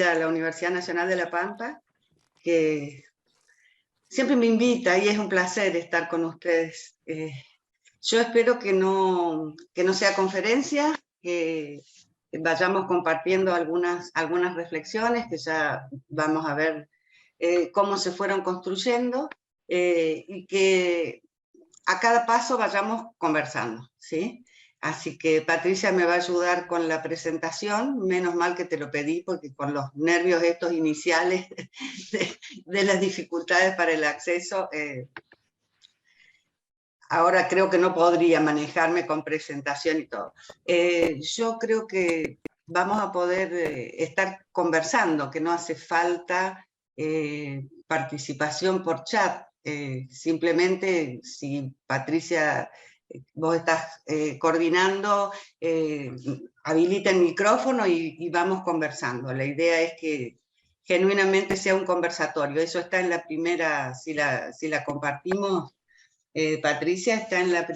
a la Universidad Nacional de La Pampa, que siempre me invita y es un placer estar con ustedes. Yo espero que no sea conferencia, que vayamos compartiendo algunas reflexiones, que ya vamos a ver cómo se fueron construyendo, y que a cada paso vayamos conversando, ¿sí? Así que Patricia me va a ayudar con la presentación, menos mal que te lo pedí, porque con los nervios estos iniciales de las dificultades para el acceso, ahora creo que no podría manejarme con presentación y todo. Yo creo que vamos a poder estar conversando, que no hace falta participación por chat. Simplemente, si Patricia, vos estás coordinando, habilita el micrófono y vamos conversando. La idea es que genuinamente sea un conversatorio. Eso está en la primera, si la compartimos. Patricia está en la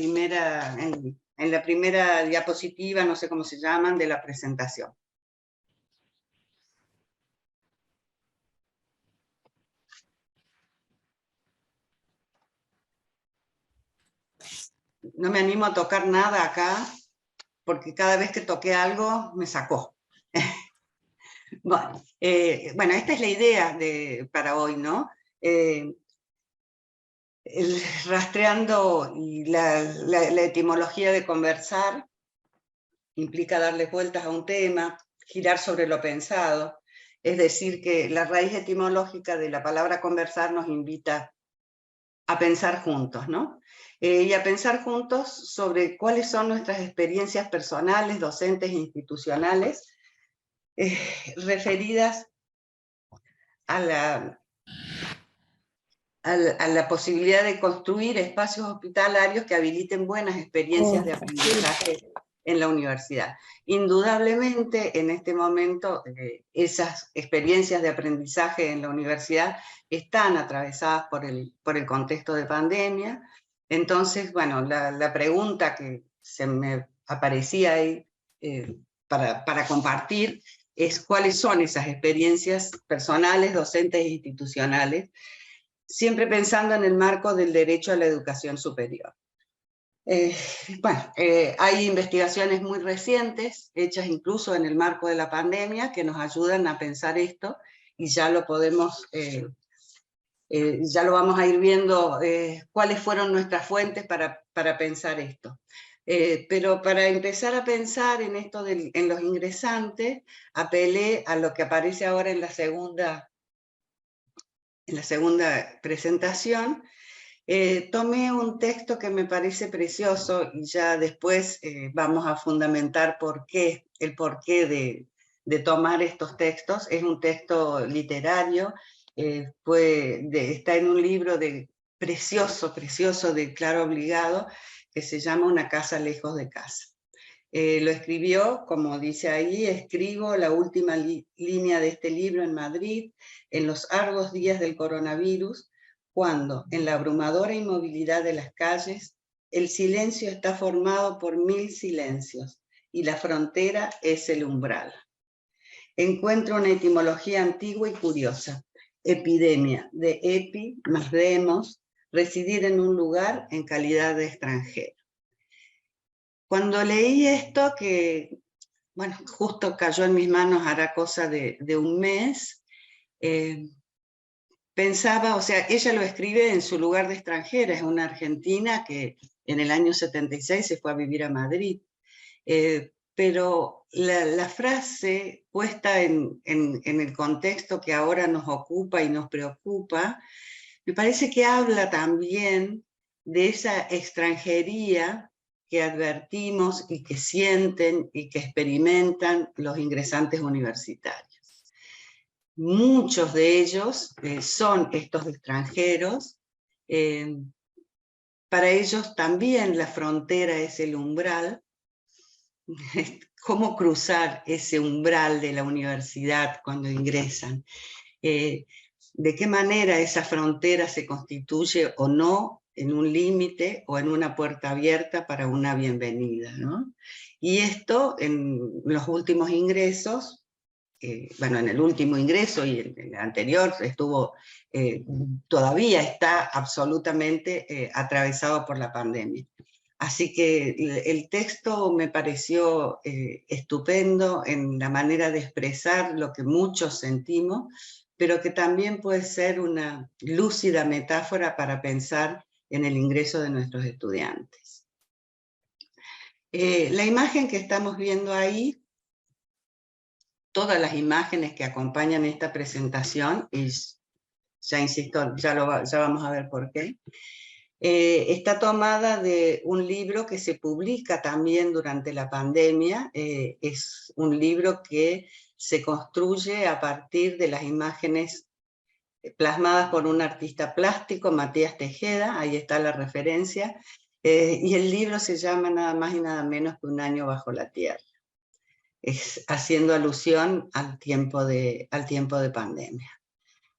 primera diapositiva, no sé cómo se llaman, de la presentación. No me animo a tocar nada acá, porque cada vez que toqué algo me sacó. Bueno, esta es la idea para hoy, ¿no? Rastreando y la etimología de conversar implica darle vueltas a un tema, girar sobre lo pensado. Es decir, que la raíz etimológica de la palabra conversar nos invita a pensar juntos, ¿no? Y a pensar juntos sobre cuáles son nuestras experiencias personales, docentes e institucionales, referidas a la posibilidad de construir espacios hospitalarios que habiliten buenas experiencias de aprendizaje en la universidad. Indudablemente, en este momento, esas experiencias de aprendizaje en la universidad están atravesadas por el contexto de pandemia. Entonces, bueno, la pregunta que se me aparecía ahí para compartir es cuáles son esas experiencias personales, docentes e institucionales, siempre pensando en el marco del derecho a la educación superior. Hay investigaciones muy recientes, hechas incluso en el marco de la pandemia, que nos ayudan a pensar esto, y ya lo podemos, ya lo vamos a ir viendo, cuáles fueron nuestras fuentes para pensar esto. Pero para empezar a pensar en esto en los ingresantes, apelé a lo que aparece ahora en la segunda presentación. Tomé un texto que me parece precioso y ya después vamos a fundamentar el porqué de tomar estos textos. Es un texto literario, está en un libro precioso de Claro Obligado, que se llama Una casa lejos de casa. Lo escribió, como dice ahí, escribo la última línea de este libro en Madrid, en los arduos días del coronavirus, cuando, en la abrumadora inmovilidad de las calles, el silencio está formado por 1000 silencios, y la frontera es el umbral. Encuentro una etimología antigua y curiosa. Epidemia, de epi más demos, residir en un lugar en calidad de extranjero. Cuando leí esto, que justo cayó en mis manos hará cosa de un mes, pensaba, o sea, ella lo escribe en su lugar de extranjera, es una argentina que en el año 76 se fue a vivir a Madrid, pero la frase puesta en el contexto que ahora nos ocupa y nos preocupa, me parece que habla también de esa extranjería que advertimos y que sienten y que experimentan los ingresantes universitarios. Muchos de ellos son estos extranjeros. Para ellos también la frontera es el umbral. ¿Cómo cruzar ese umbral de la universidad cuando ingresan? ¿De qué manera esa frontera se constituye o no en un límite o en una puerta abierta para una bienvenida, ¿no? Y esto, en los últimos ingresos, bueno, en el último ingreso y en el anterior estuvo, todavía está absolutamente atravesado por la pandemia. Así que el texto me pareció estupendo en la manera de expresar lo que muchos sentimos, pero que también puede ser una lúcida metáfora para pensar en el ingreso de nuestros estudiantes. La imagen que estamos viendo ahí, todas las imágenes que acompañan esta presentación, y ya insisto, ya vamos a ver por qué, está tomada de un libro que se publica también durante la pandemia. Es un libro que se construye a partir de las imágenes plasmadas por un artista plástico, Matías Tejeda, ahí está la referencia, y el libro se llama nada más y nada menos que Un año bajo la tierra, haciendo alusión al tiempo de pandemia.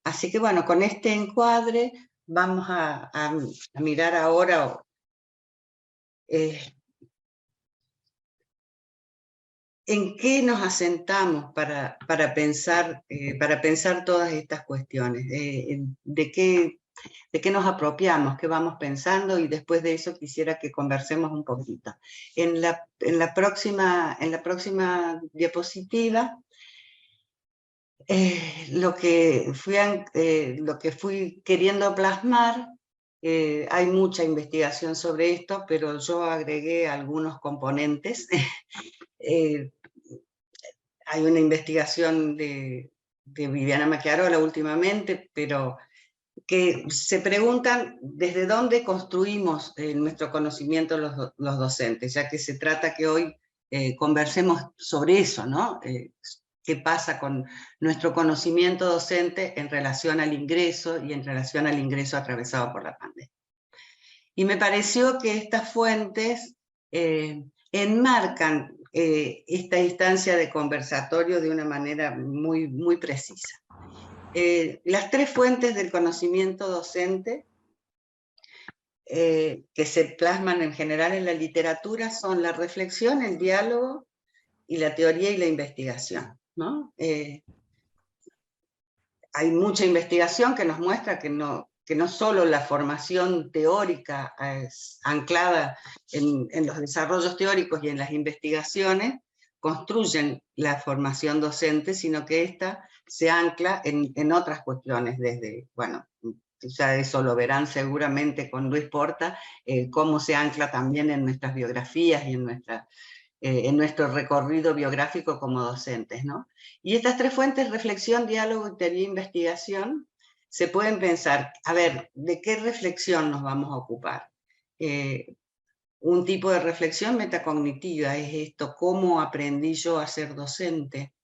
Así que bueno, con este encuadre vamos a mirar ahora en qué nos asentamos para pensar todas estas cuestiones, de qué nos apropiamos, qué vamos pensando, y después de eso quisiera que conversemos un poquito. En la próxima diapositiva, lo que fui queriendo plasmar, hay mucha investigación sobre esto, pero yo agregué algunos componentes. Hay una investigación de Viviana Macchiarola últimamente, pero que se preguntan desde dónde construimos nuestro conocimiento los docentes, ya que se trata que hoy conversemos sobre eso, ¿no? ¿Qué pasa con nuestro conocimiento docente en relación al ingreso y en relación al ingreso atravesado por la pandemia? Y me pareció que estas fuentes enmarcan esta instancia de conversatorio de una manera muy, muy precisa. Las tres fuentes del conocimiento docente que se plasman en general en la literatura son la reflexión, el diálogo y la teoría y la investigación, ¿no? Hay mucha investigación que nos muestra que no solo la formación teórica es anclada en los desarrollos teóricos y en las investigaciones construyen la formación docente, sino que esta se ancla en otras cuestiones, desde, bueno, ya eso lo verán seguramente con Luis Porta, cómo se ancla también en nuestras biografías y en nuestro recorrido biográfico como docentes, ¿no? Y estas tres fuentes, reflexión, diálogo y teoría e investigación, se pueden pensar, a ver, ¿de qué reflexión nos vamos a ocupar? Un tipo de reflexión metacognitiva es esto: ¿cómo aprendí yo a ser docente?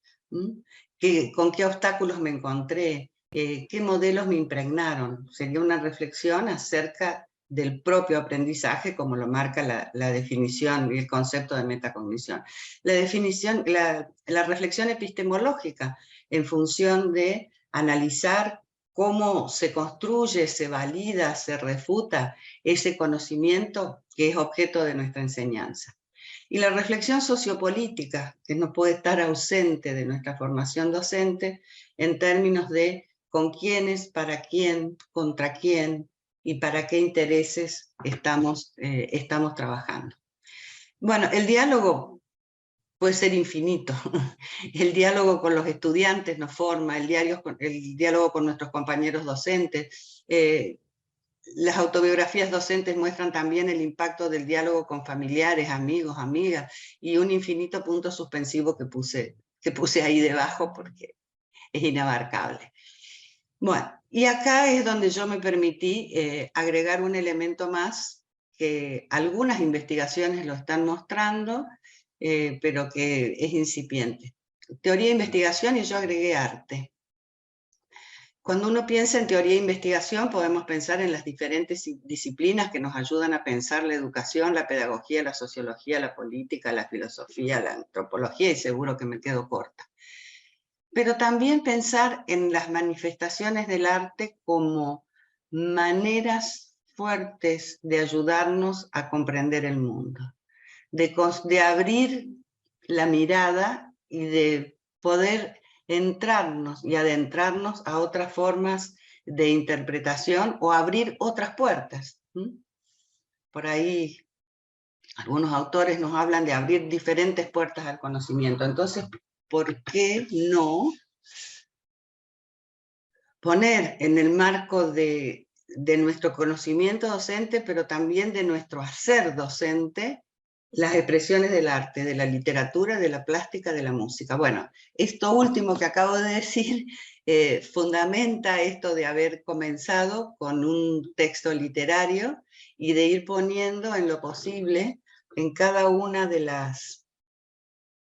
¿Con qué obstáculos me encontré? ¿Qué modelos me impregnaron? Sería una reflexión acerca del propio aprendizaje, como lo marca la definición y el concepto de metacognición. La reflexión epistemológica, en función de analizar cómo se construye, se valida, se refuta ese conocimiento que es objeto de nuestra enseñanza. Y la reflexión sociopolítica, que no puede estar ausente de nuestra formación docente, en términos de con quiénes, para quién, contra quién y para qué intereses estamos trabajando. Bueno, el diálogo puede ser infinito. El diálogo con los estudiantes nos forma, el diálogo con nuestros compañeros docentes. Las autobiografías docentes muestran también el impacto del diálogo con familiares, amigos, amigas, y un infinito punto suspensivo que puse ahí debajo porque es inabarcable. Bueno, y acá es donde yo me permití agregar un elemento más que algunas investigaciones lo están mostrando, pero que es incipiente. Teoría e investigación, y yo agregué arte. Cuando uno piensa en teoría e investigación, podemos pensar en las diferentes disciplinas que nos ayudan a pensar la educación, la pedagogía, la sociología, la política, la filosofía, la antropología, y seguro que me quedo corta. Pero también pensar en las manifestaciones del arte como maneras fuertes de ayudarnos a comprender el mundo, de abrir la mirada y de poder entrarnos y adentrarnos a otras formas de interpretación o abrir otras puertas. Por ahí algunos autores nos hablan de abrir diferentes puertas al conocimiento. Entonces, ¿por qué no poner en el marco de nuestro conocimiento docente, pero también de nuestro hacer docente, las expresiones del arte, de la literatura, de la plástica, de la música? Bueno, esto último que acabo de decir fundamenta esto de haber comenzado con un texto literario y de ir poniendo en lo posible en cada una de las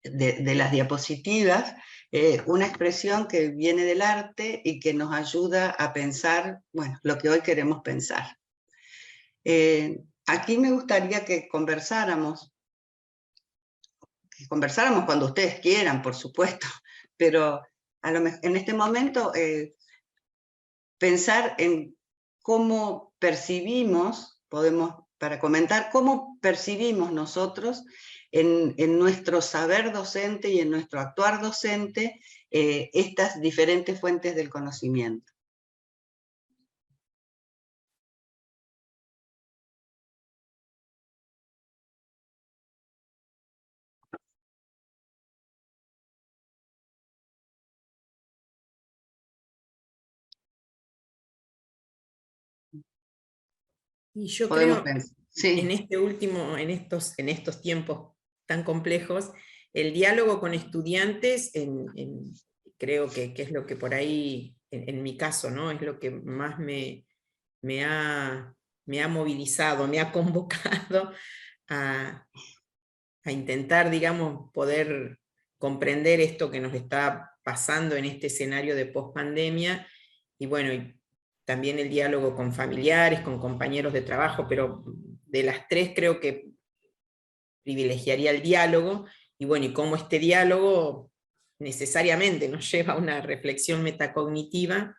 diapositivas una expresión que viene del arte y que nos ayuda a pensar, bueno, lo que hoy queremos pensar. Aquí me gustaría que conversáramos cuando ustedes quieran, por supuesto, pero en este momento pensar en cómo percibimos, para comentar cómo percibimos nosotros en nuestro saber docente y en nuestro actuar docente estas diferentes fuentes del conocimiento. Y yo Podemos creo, pensar. Sí. en estos tiempos tan complejos, el diálogo con estudiantes, creo que es lo que por ahí, en mi caso, ¿no? Es lo que más me ha movilizado, me ha convocado a intentar, digamos, poder comprender esto que nos está pasando en este escenario de pospandemia, y bueno, y también el diálogo con familiares, con compañeros de trabajo, pero de las tres creo que privilegiaría el diálogo, y bueno, y cómo este diálogo necesariamente nos lleva a una reflexión metacognitiva,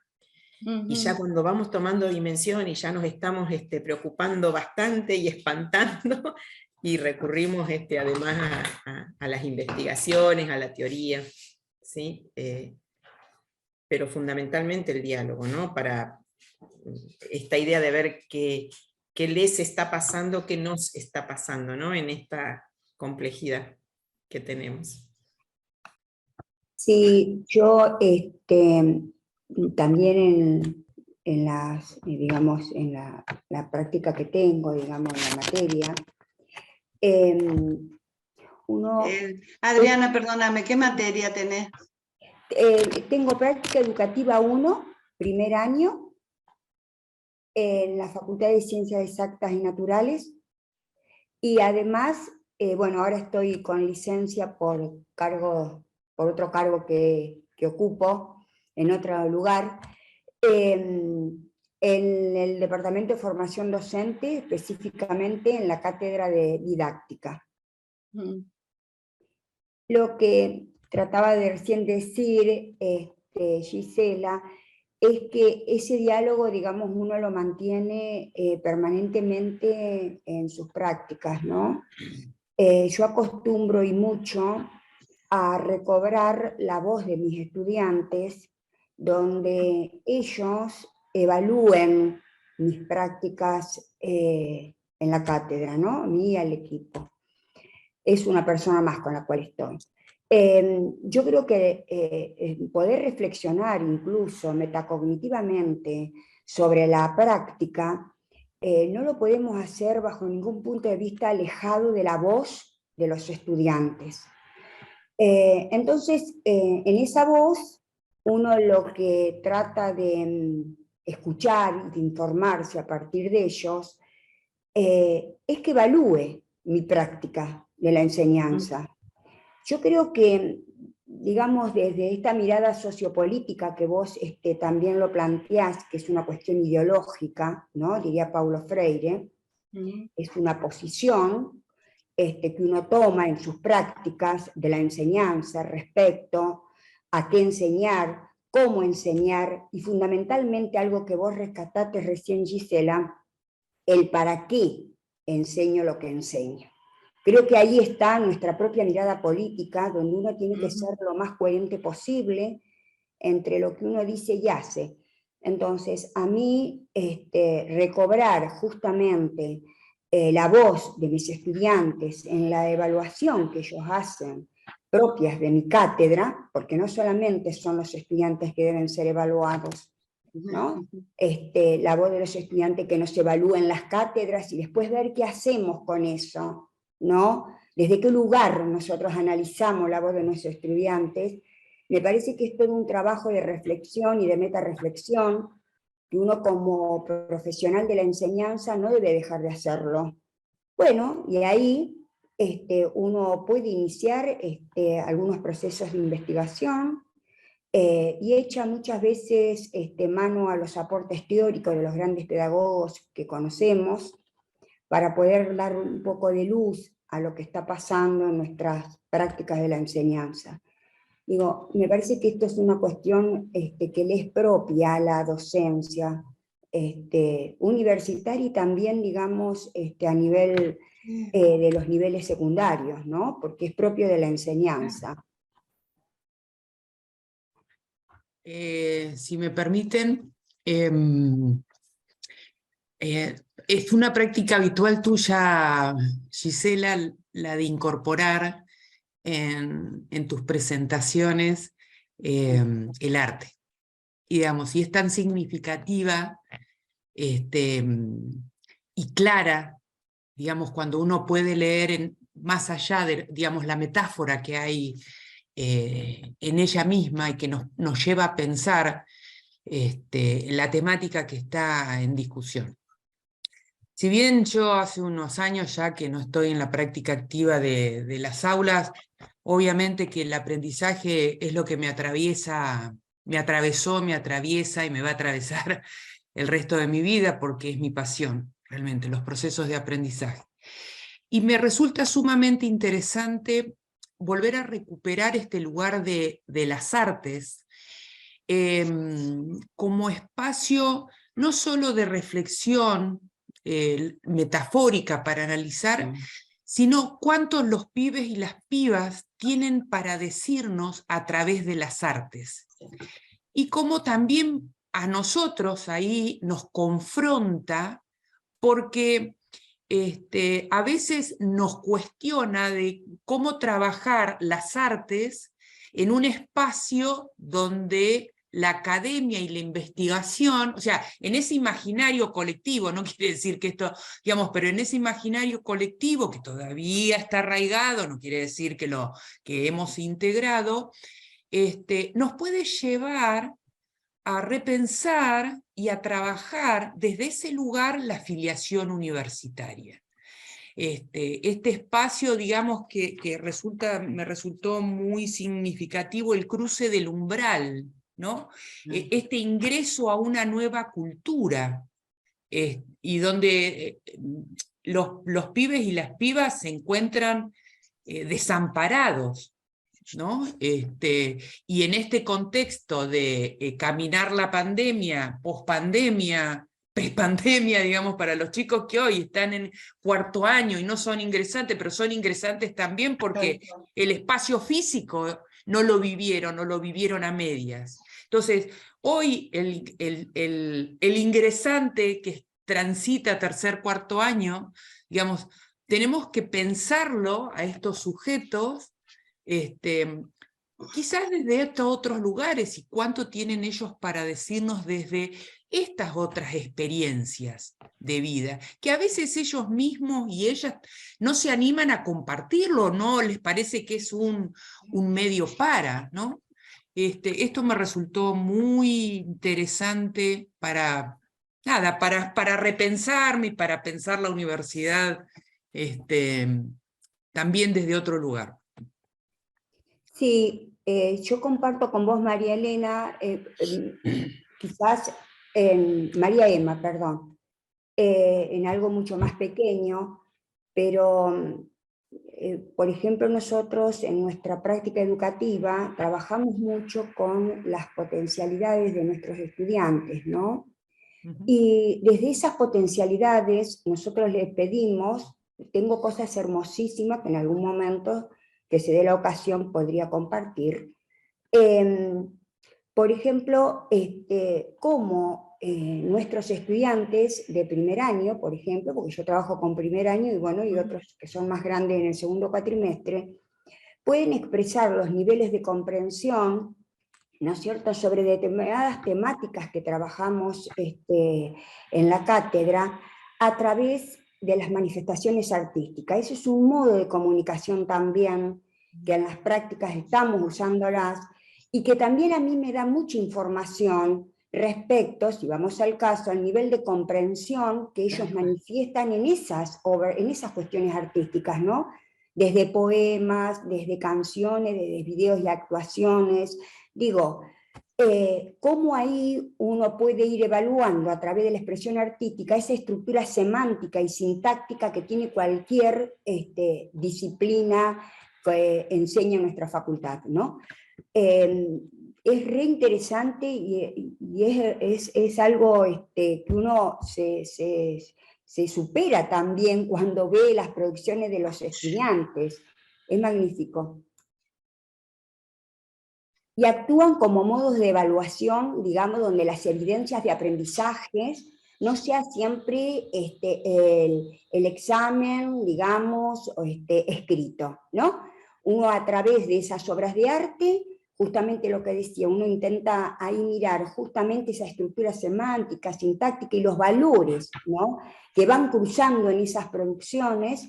y ya cuando vamos tomando dimensión y ya nos estamos preocupando bastante y espantando, y recurrimos además a las investigaciones, a la teoría, ¿sí? Pero fundamentalmente el diálogo, ¿no? Para esta idea de ver qué les está pasando, qué nos está pasando, ¿no? En esta complejidad que tenemos. Sí, yo también en las, digamos, en la práctica que tengo, digamos, en la materia, uno... Adriana, perdóname, ¿qué materia tenés? Tengo práctica educativa 1, primer año, en la Facultad de Ciencias Exactas y Naturales, y además, bueno, ahora estoy con licencia por otro cargo que ocupo en otro lugar, en el Departamento de Formación Docente, específicamente en la Cátedra de Didáctica. Lo que trataba de recién decir Gisela, es que ese diálogo, digamos, uno lo mantiene permanentemente en sus prácticas, ¿no? Yo acostumbro y mucho a recobrar la voz de mis estudiantes, donde ellos evalúen mis prácticas en la cátedra, ¿no? A mí y al equipo. Es una persona más con la cual estoy. Yo creo que poder reflexionar incluso metacognitivamente sobre la práctica no lo podemos hacer bajo ningún punto de vista alejado de la voz de los estudiantes. Entonces, en esa voz, uno lo que trata de escuchar y de informarse a partir de ellos es que evalúe mi práctica de la enseñanza. Yo creo que, digamos, desde esta mirada sociopolítica que vos también lo planteás, que es una cuestión ideológica, ¿no? Diría Paulo Freire, es una posición que uno toma en sus prácticas de la enseñanza respecto a qué enseñar, cómo enseñar, y fundamentalmente algo que vos rescataste recién, Gisela, el para qué enseño lo que enseño. Creo que ahí está nuestra propia mirada política, donde uno tiene que ser lo más coherente posible entre lo que uno dice y hace. Entonces, a mí recobrar justamente la voz de mis estudiantes en la evaluación que ellos hacen, propias de mi cátedra, porque no solamente son los estudiantes que deben ser evaluados, ¿no? La voz de los estudiantes que nos evalúen las cátedras y después ver qué hacemos con eso, ¿no? Desde qué lugar nosotros analizamos la voz de nuestros estudiantes. Me parece que es todo un trabajo de reflexión y de metarreflexión que uno como profesional de la enseñanza no debe dejar de hacerlo. Bueno, y ahí uno puede iniciar algunos procesos de investigación y echa muchas veces mano a los aportes teóricos de los grandes pedagogos que conocemos para poder dar un poco de luz a lo que está pasando en nuestras prácticas de la enseñanza. Digo, me parece que esto es una cuestión que le es propia a la docencia universitaria y también, digamos, a nivel de los niveles secundarios, ¿no? Porque es propio de la enseñanza. Si me permiten, es una práctica habitual tuya, Gisela, la de incorporar en tus presentaciones el arte. Y, digamos, y es tan significativa y clara, digamos, cuando uno puede leer más allá de, digamos, la metáfora que hay en ella misma y que nos lleva a pensar la temática que está en discusión. Si bien yo hace unos años ya que no estoy en la práctica activa de las aulas, obviamente que el aprendizaje es lo que me atraviesa, me atravesó, me atraviesa y me va a atravesar el resto de mi vida porque es mi pasión, realmente, los procesos de aprendizaje. Y me resulta sumamente interesante volver a recuperar este lugar de las artes como espacio no solo de reflexión metafórica para analizar, sino cuántos los pibes y las pibas tienen para decirnos a través de las artes. Y cómo también a nosotros ahí nos confronta, porque a veces nos cuestiona de cómo trabajar las artes en un espacio donde la academia y la investigación, o sea, en ese imaginario colectivo, no quiere decir que esto, digamos, pero en ese imaginario colectivo que todavía está arraigado, no quiere decir que lo que hemos integrado, nos puede llevar a repensar y a trabajar desde ese lugar la filiación universitaria. Este espacio, digamos, que me resultó muy significativo, el cruce del umbral, ¿no? Este ingreso a una nueva cultura, y donde los pibes y las pibas se encuentran desamparados, ¿no? Y en este contexto de caminar la pandemia, pospandemia, prepandemia, digamos, para los chicos que hoy están en cuarto año y no son ingresantes, pero son ingresantes también porque el espacio físico no lo vivieron a medias. Entonces, hoy el ingresante que transita tercer, cuarto año, digamos, tenemos que pensarlo a estos sujetos quizás desde estos otros lugares, y cuánto tienen ellos para decirnos desde estas otras experiencias de vida, que a veces ellos mismos y ellas no se animan a compartirlo, no les parece que es un medio para, ¿no? Esto me resultó muy interesante para, nada, para repensarme y para pensar la universidad también desde otro lugar. Sí, yo comparto con vos, María Elena, quizás, María Emma, perdón, en algo mucho más pequeño, pero, por ejemplo, nosotros en nuestra práctica educativa trabajamos mucho con las potencialidades de nuestros estudiantes, ¿no? Y desde esas potencialidades nosotros les pedimos, tengo cosas hermosísimas que en algún momento que se dé la ocasión podría compartir, por ejemplo, cómo nuestros estudiantes de primer año, por ejemplo, porque yo trabajo con primer año y bueno, y otros que son más grandes en el segundo cuatrimestre, pueden expresar los niveles de comprensión, ¿no es cierto?, sobre determinadas temáticas que trabajamos en la cátedra a través de las manifestaciones artísticas. Eso es un modo de comunicación también, que en las prácticas estamos usándolas, y que también a mí me da mucha información respecto, si vamos al caso, al nivel de comprensión que ellos manifiestan en esas cuestiones artísticas, ¿no? Desde poemas, desde canciones, desde videos y actuaciones. Digo, cómo ahí uno puede ir evaluando a través de la expresión artística esa estructura semántica y sintáctica que tiene cualquier disciplina que enseña en nuestra facultad, ¿no? Es re interesante y es algo que uno se supera también cuando ve las producciones de los estudiantes. Es magnífico. Y actúan como modos de evaluación, digamos, donde las evidencias de aprendizajes no sea siempre el examen, digamos, escrito, ¿no? Uno a través de esas obras de arte, justamente lo que decía, uno intenta ahí mirar justamente esa estructura semántica, sintáctica y los valores, ¿no?, que van cruzando en esas producciones.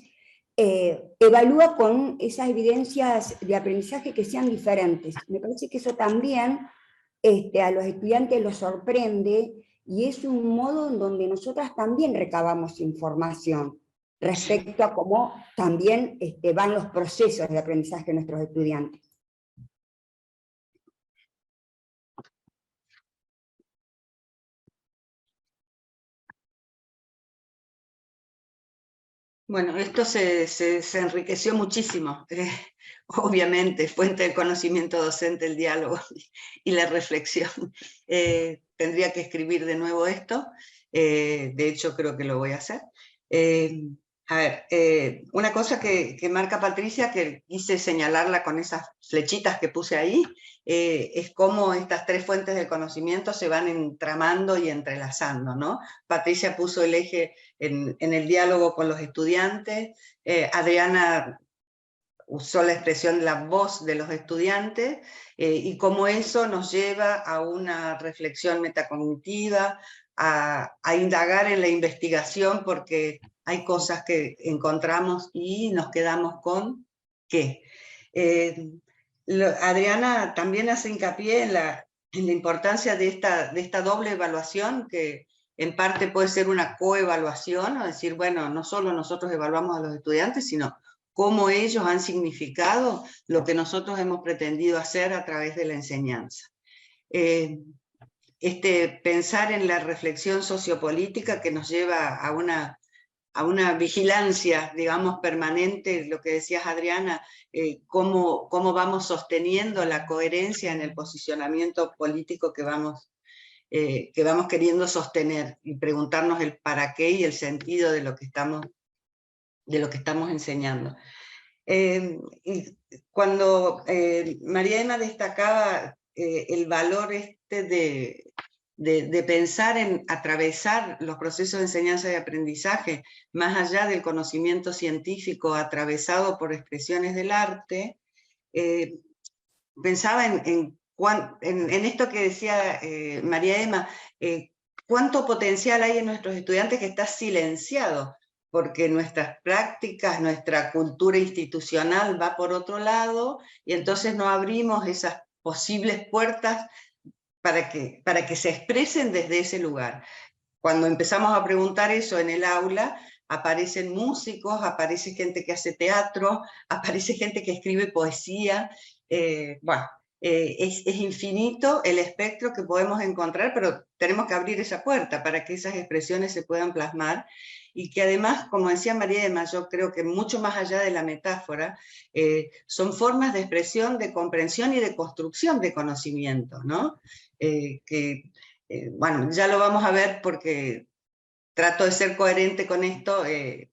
Evalúa con esas evidencias de aprendizaje que sean diferentes. Me parece que eso también a los estudiantes los sorprende, y es un modo en donde nosotras también recabamos información respecto a cómo también van los procesos de aprendizaje de nuestros estudiantes. Bueno, esto se enriqueció muchísimo. Obviamente, fuente del conocimiento docente, el diálogo y la reflexión. Tendría que escribir de nuevo esto. De hecho, creo que lo voy a hacer. A ver, una cosa que marca Patricia, que quise señalarla con esas flechitas que puse ahí, es cómo estas tres fuentes del conocimiento se van entramando y entrelazando, ¿no? Patricia puso el eje en el diálogo con los estudiantes, Adriana usó la expresión de la voz de los estudiantes, y cómo eso nos lleva a una reflexión metacognitiva, a indagar en la investigación, porque hay cosas que encontramos y nos quedamos con ¿qué? Adriana también hace hincapié en la importancia de esta doble evaluación, que en parte puede ser una coevaluación, es decir, bueno, no solo nosotros evaluamos a los estudiantes, sino cómo ellos han significado lo que nosotros hemos pretendido hacer a través de la enseñanza. Pensar en la reflexión sociopolítica que nos lleva a una vigilancia, digamos, permanente, lo que decías, Adriana, cómo vamos sosteniendo la coherencia en el posicionamiento político que vamos queriendo sostener, y preguntarnos el para qué y el sentido de lo que estamos enseñando. Y cuando María Emma destacaba el valor de pensar en atravesar los procesos de enseñanza y aprendizaje, más allá del conocimiento científico atravesado por expresiones del arte, pensaba en esto que decía María Emma, cuánto potencial hay en nuestros estudiantes que está silenciado, porque nuestras prácticas, nuestra cultura institucional va por otro lado, y entonces no abrimos esas posibles puertas para que se expresen desde ese lugar. Cuando empezamos a preguntar eso en el aula, aparecen músicos, aparece gente que hace teatro, aparece gente que escribe poesía. Bueno, es infinito el espectro que podemos encontrar, pero tenemos que abrir esa puerta para que esas expresiones se puedan plasmar, y que además, como decía María Emma, yo creo que mucho más allá de la metáfora, son formas de expresión, de comprensión y de construcción de conocimiento, ¿no? Bueno, ya lo vamos a ver, porque trato de ser coherente con esto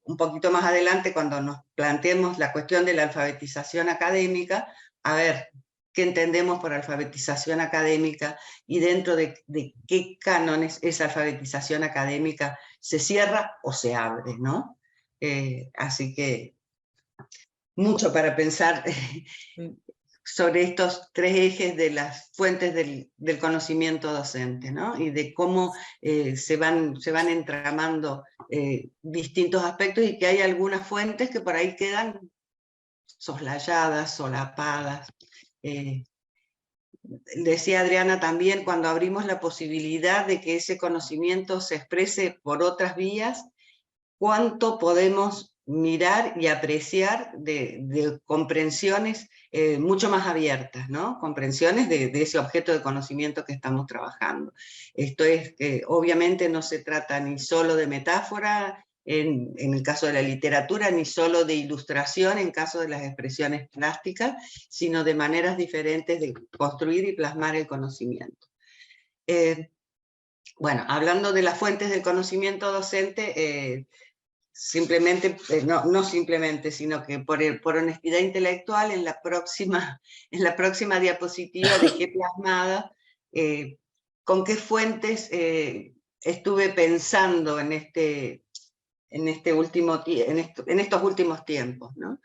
un poquito más adelante, cuando nos planteemos la cuestión de la alfabetización académica. A ver, qué entendemos por alfabetización académica y dentro de qué cánones esa alfabetización académica se cierra o se abre, ¿no? Así que mucho para pensar sobre estos tres ejes de las fuentes del conocimiento docente, ¿no? Y de cómo se van entramando distintos aspectos, y que hay algunas fuentes que por ahí quedan soslayadas, solapadas. Decía Adriana también, cuando abrimos la posibilidad de que ese conocimiento se exprese por otras vías, cuánto podemos mirar y apreciar de comprensiones mucho más abiertas, ¿no? Comprensiones de ese objeto de conocimiento que estamos trabajando. Esto es que obviamente no se trata ni solo de metáfora, en el caso de la literatura, ni solo de ilustración en caso de las expresiones plásticas, sino de maneras diferentes de construir y plasmar el conocimiento. Bueno, hablando de las fuentes del conocimiento docente, simplemente, no simplemente, sino que por honestidad intelectual, en la próxima diapositiva dejé plasmada con qué fuentes estuve pensando en estos últimos tiempos, ¿no?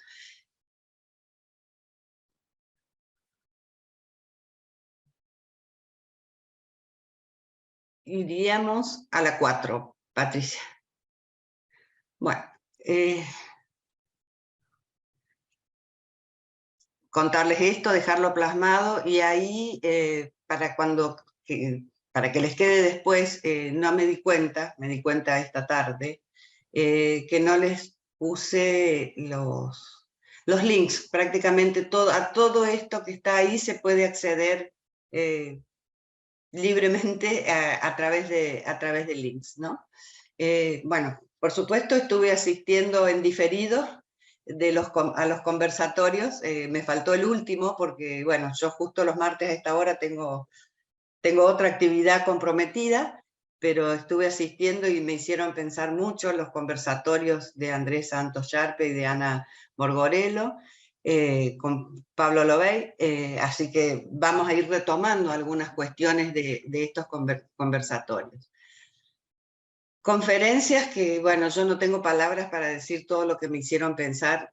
Iríamos a la 4, Patricia. Bueno, contarles esto, dejarlo plasmado, y ahí para que les quede después, no me di cuenta esta tarde, que no les puse los links. Prácticamente a todo esto que está ahí se puede acceder libremente a través de links, ¿no? Bueno, por supuesto estuve asistiendo en diferido a los conversatorios. Me faltó el último porque, bueno, yo justo los martes a esta hora tengo otra actividad comprometida, pero estuve asistiendo y me hicieron pensar mucho los conversatorios de Andrés Santos Sharpe y de Ana Morgorello, con Pablo Lobey, así que vamos a ir retomando algunas cuestiones de estos conversatorios. Conferencias que, bueno, yo no tengo palabras para decir todo lo que me hicieron pensar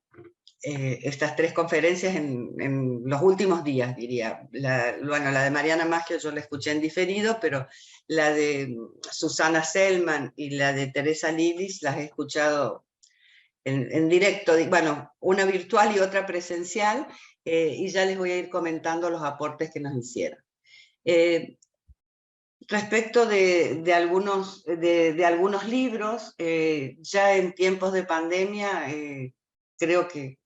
estas tres conferencias en los últimos días, diría. La de Mariana Maggio yo la escuché en diferido, pero la de Susana Selman y la de Teresa Lilis las he escuchado en directo, bueno, una virtual y otra presencial, y ya les voy a ir comentando los aportes que nos hicieron. Respecto de algunos libros, ya en tiempos de pandemia, creo que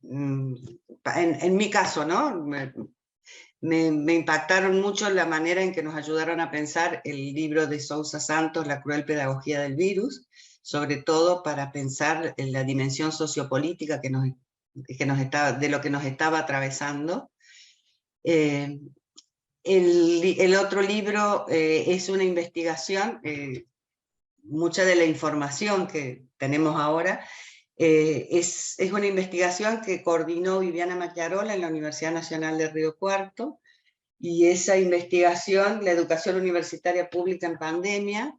en mi caso, ¿no? Me impactaron mucho la manera en que nos ayudaron a pensar el libro de Sousa Santos, La cruel pedagogía del virus, sobre todo para pensar en la dimensión sociopolítica de lo que nos estaba atravesando. El otro libro es una investigación, mucha de la información que tenemos ahora es una investigación que coordinó Viviana Macchiarola en la Universidad Nacional de Río Cuarto, y esa investigación, la educación universitaria pública en pandemia,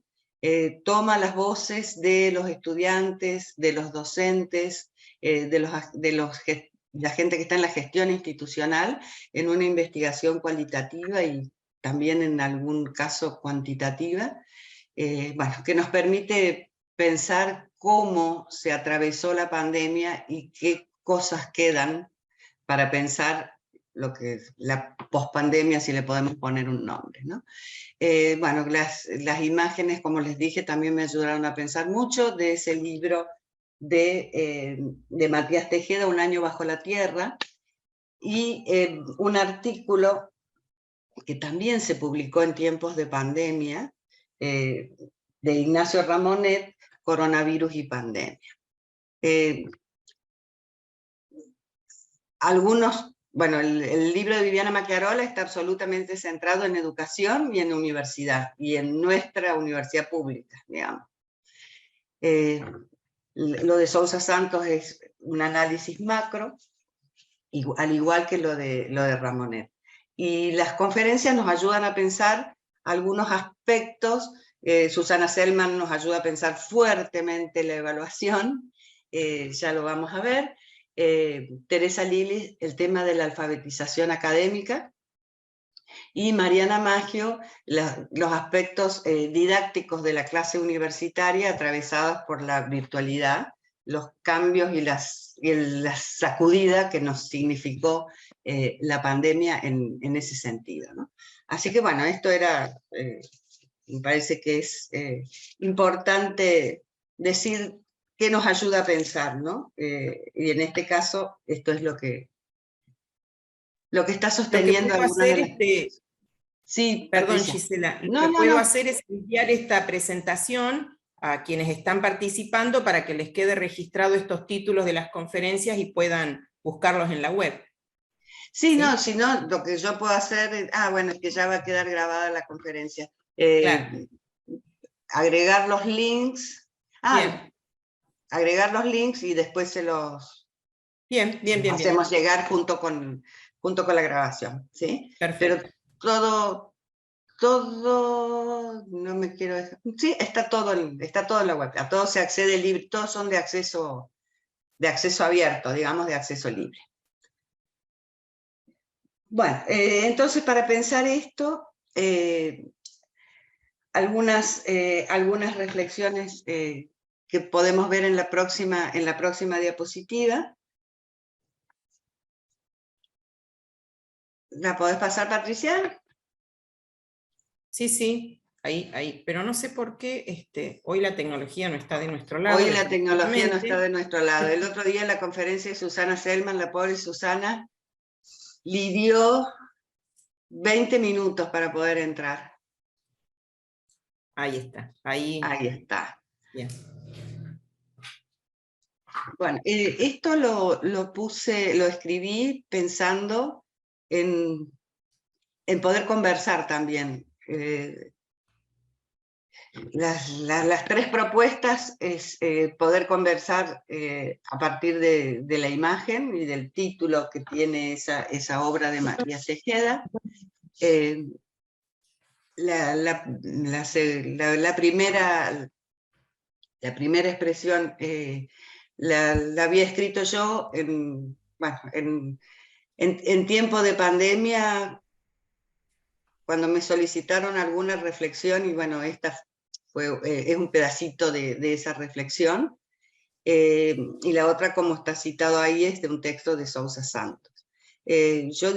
toma las voces de los estudiantes, de los docentes, la gente que está en la gestión institucional, en una investigación cualitativa y también en algún caso cuantitativa, bueno, que nos permite pensar cómo se atravesó la pandemia y qué cosas quedan para pensar lo que es la pospandemia, si le podemos poner un nombre, ¿no? Bueno, las imágenes, como les dije, también me ayudaron a pensar mucho de ese libro de Matías Tejeda, Un año bajo la tierra, y un artículo que también se publicó en tiempos de pandemia, de Ignacio Ramonet, Coronavirus y pandemia. Bueno, el libro de Viviana Macchiarola está absolutamente centrado en educación y en universidad, y en nuestra universidad pública, digamos. Lo de Sousa Santos es un análisis macro, al igual que lo de Ramonet. Y las conferencias nos ayudan a pensar algunos aspectos. Susana Selman nos ayuda a pensar fuertemente la evaluación, ya lo vamos a ver. Teresa Lili, el tema de la alfabetización académica, y Mariana Maggio, los aspectos didácticos de la clase universitaria atravesados por la virtualidad, los cambios y la sacudida que nos significó la pandemia en ese sentido, ¿no? Así que bueno, esto era, me parece que es importante decir qué nos ayuda a pensar, ¿no? Y en este caso, esto es lo que está sosteniendo algunas de las... Sí, perdón, Patricia. Gisela, lo No, que no, puedo no. hacer es enviar esta presentación a quienes están participando para que les quede registrado estos títulos de las conferencias y puedan buscarlos en la web. Sí, ¿Sí? no, si no, lo que yo puedo hacer, bueno, es que ya va a quedar grabada la conferencia. Claro. Agregar los links. Bien. Agregar los links y después se los hacemos llegar junto con la grabación, ¿sí? Perfecto. Pero todo, no me quiero dejar, sí, está todo en la web, a todo se accede libre, todos son de acceso abierto, digamos, de acceso libre. Bueno, entonces para pensar esto, algunas reflexiones que podemos ver en la próxima diapositiva. ¿La podés pasar, Patricia? Sí, ahí. Pero no sé por qué hoy la tecnología no está de nuestro lado. Hoy la tecnología no está de nuestro lado. El otro día en la conferencia de Susana Selman, la pobre Susana, lidió 20 minutos para poder entrar. Ahí está. Ahí está. Bien. Bueno, esto lo escribí pensando en poder conversar también. Las tres propuestas es poder conversar a partir de la imagen y del título que tiene esa obra de María Tejeda. La primera expresión la había escrito yo en tiempo de pandemia, cuando me solicitaron alguna reflexión, y bueno, esta es un pedacito de esa reflexión, y la otra, como está citado ahí, es de un texto de Sousa Santos. Yo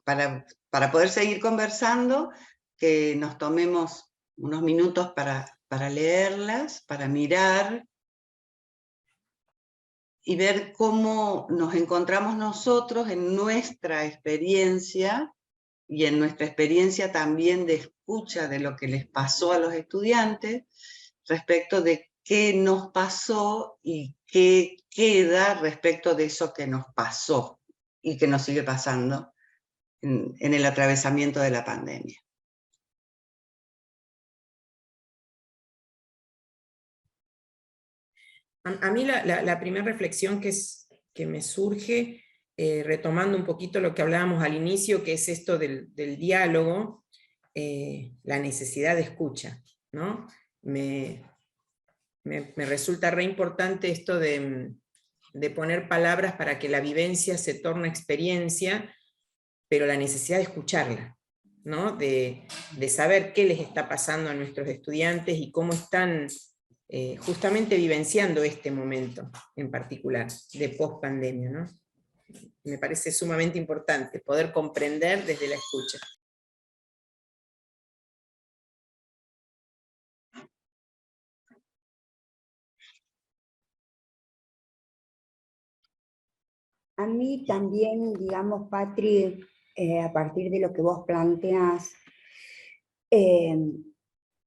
para poder seguir conversando, que nos tomemos unos minutos para leerlas, para mirar, y ver cómo nos encontramos nosotros en nuestra experiencia, y en nuestra experiencia también de escucha de lo que les pasó a los estudiantes, respecto de qué nos pasó y qué queda respecto de eso que nos pasó y que nos sigue pasando en el atravesamiento de la pandemia. A mí la primera reflexión que me surge, retomando un poquito lo que hablábamos al inicio, que es esto del diálogo, la necesidad de escucha, ¿no? Me resulta re importante esto de poner palabras para que la vivencia se torne experiencia, pero la necesidad de escucharla, ¿no? De saber qué les está pasando a nuestros estudiantes y cómo están justamente vivenciando este momento en particular de post-pandemia, ¿no? Me parece sumamente importante poder comprender desde la escucha. A mí también, digamos, Patri, a partir de lo que vos planteás,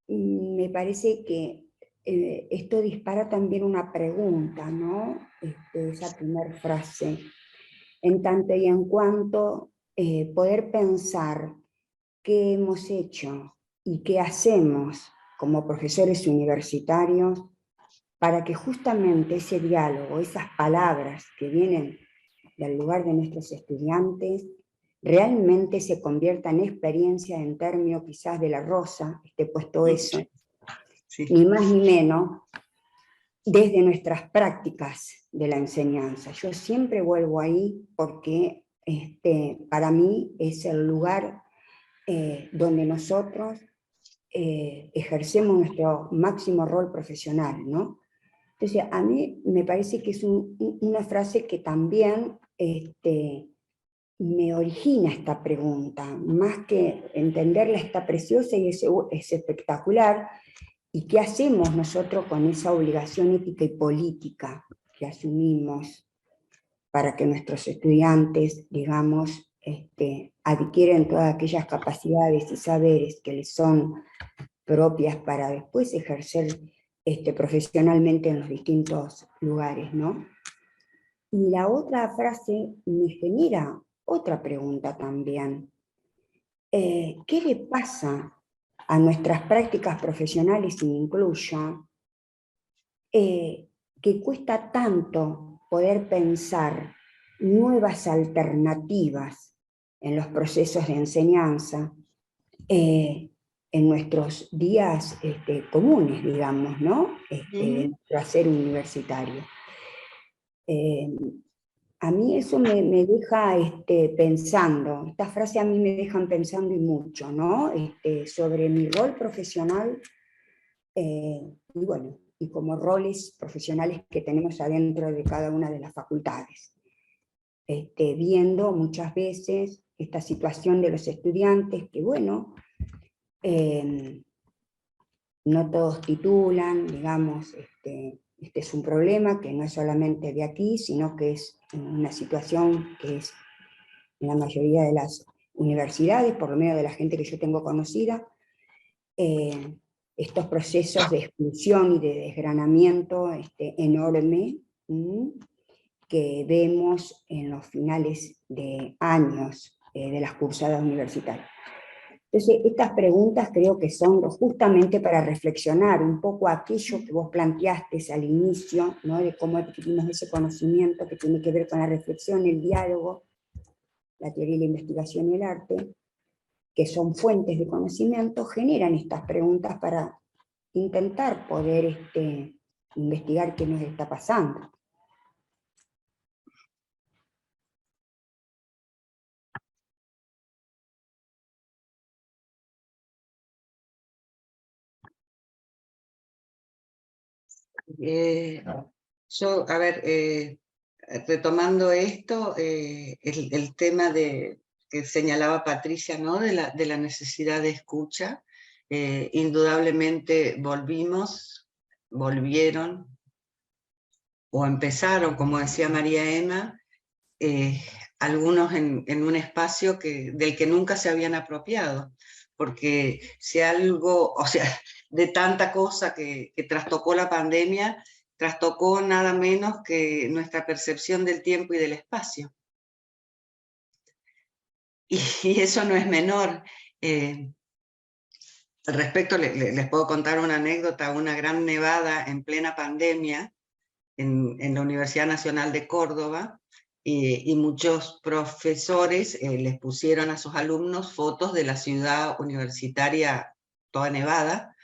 me parece que esto dispara también una pregunta, ¿no? Esa primera frase. En tanto y en cuanto poder pensar qué hemos hecho y qué hacemos como profesores universitarios para que justamente ese diálogo, esas palabras que vienen del lugar de nuestros estudiantes, realmente se convierta en experiencia en términos quizás de la Rosa, esté puesto eso, Sí. ni más ni menos, desde nuestras prácticas de la enseñanza. Yo siempre vuelvo ahí porque para mí es el lugar donde nosotros ejercemos nuestro máximo rol profesional, ¿no? Entonces, a mí me parece que es una frase que también me origina esta pregunta, más que entenderla está preciosa y es espectacular, y qué hacemos nosotros con esa obligación ética y política que asumimos para que nuestros estudiantes, digamos, adquieren todas aquellas capacidades y saberes que les son propias para después ejercer profesionalmente en los distintos lugares, ¿no? Y la otra frase me genera otra pregunta también. ¿Qué le pasa a nuestras prácticas profesionales, y me incluya, que cuesta tanto poder pensar nuevas alternativas en los procesos de enseñanza, en nuestros días comunes, digamos, ¿no? En nuestro hacer universitario? A mí eso me deja pensando, estas frases a mí me dejan pensando y mucho, ¿no? Sobre mi rol profesional, y bueno, y como roles profesionales que tenemos adentro de cada una de las facultades. Viendo muchas veces esta situación de los estudiantes, que bueno, no todos titulan, digamos, este es un problema que no es solamente de aquí, sino que es una situación que es en la mayoría de las universidades, por lo menos de la gente que yo tengo conocida, estos procesos de exclusión y de desgranamiento enorme que vemos en los finales de años de las cursadas universitarias. Entonces, estas preguntas creo que son justamente para reflexionar un poco aquello que vos planteaste al inicio, ¿no? De cómo adquirimos ese conocimiento que tiene que ver con la reflexión, el diálogo, la teoría y la investigación y el arte, que son fuentes de conocimiento, generan estas preguntas para intentar poder investigar qué nos está pasando. Yo, a ver, retomando esto, el tema que señalaba Patricia, ¿no? de la necesidad de escucha, indudablemente volvieron, o empezaron, como decía María Emma, algunos en un espacio del que nunca se habían apropiado, porque si algo, o sea, de tanta cosa que trastocó la pandemia, trastocó nada menos que nuestra percepción del tiempo y del espacio. Y eso no es menor. Al respecto, les puedo contar una anécdota, una gran nevada en plena pandemia en la Universidad Nacional de Córdoba, y muchos profesores les pusieron a sus alumnos fotos de la ciudad universitaria toda nevada,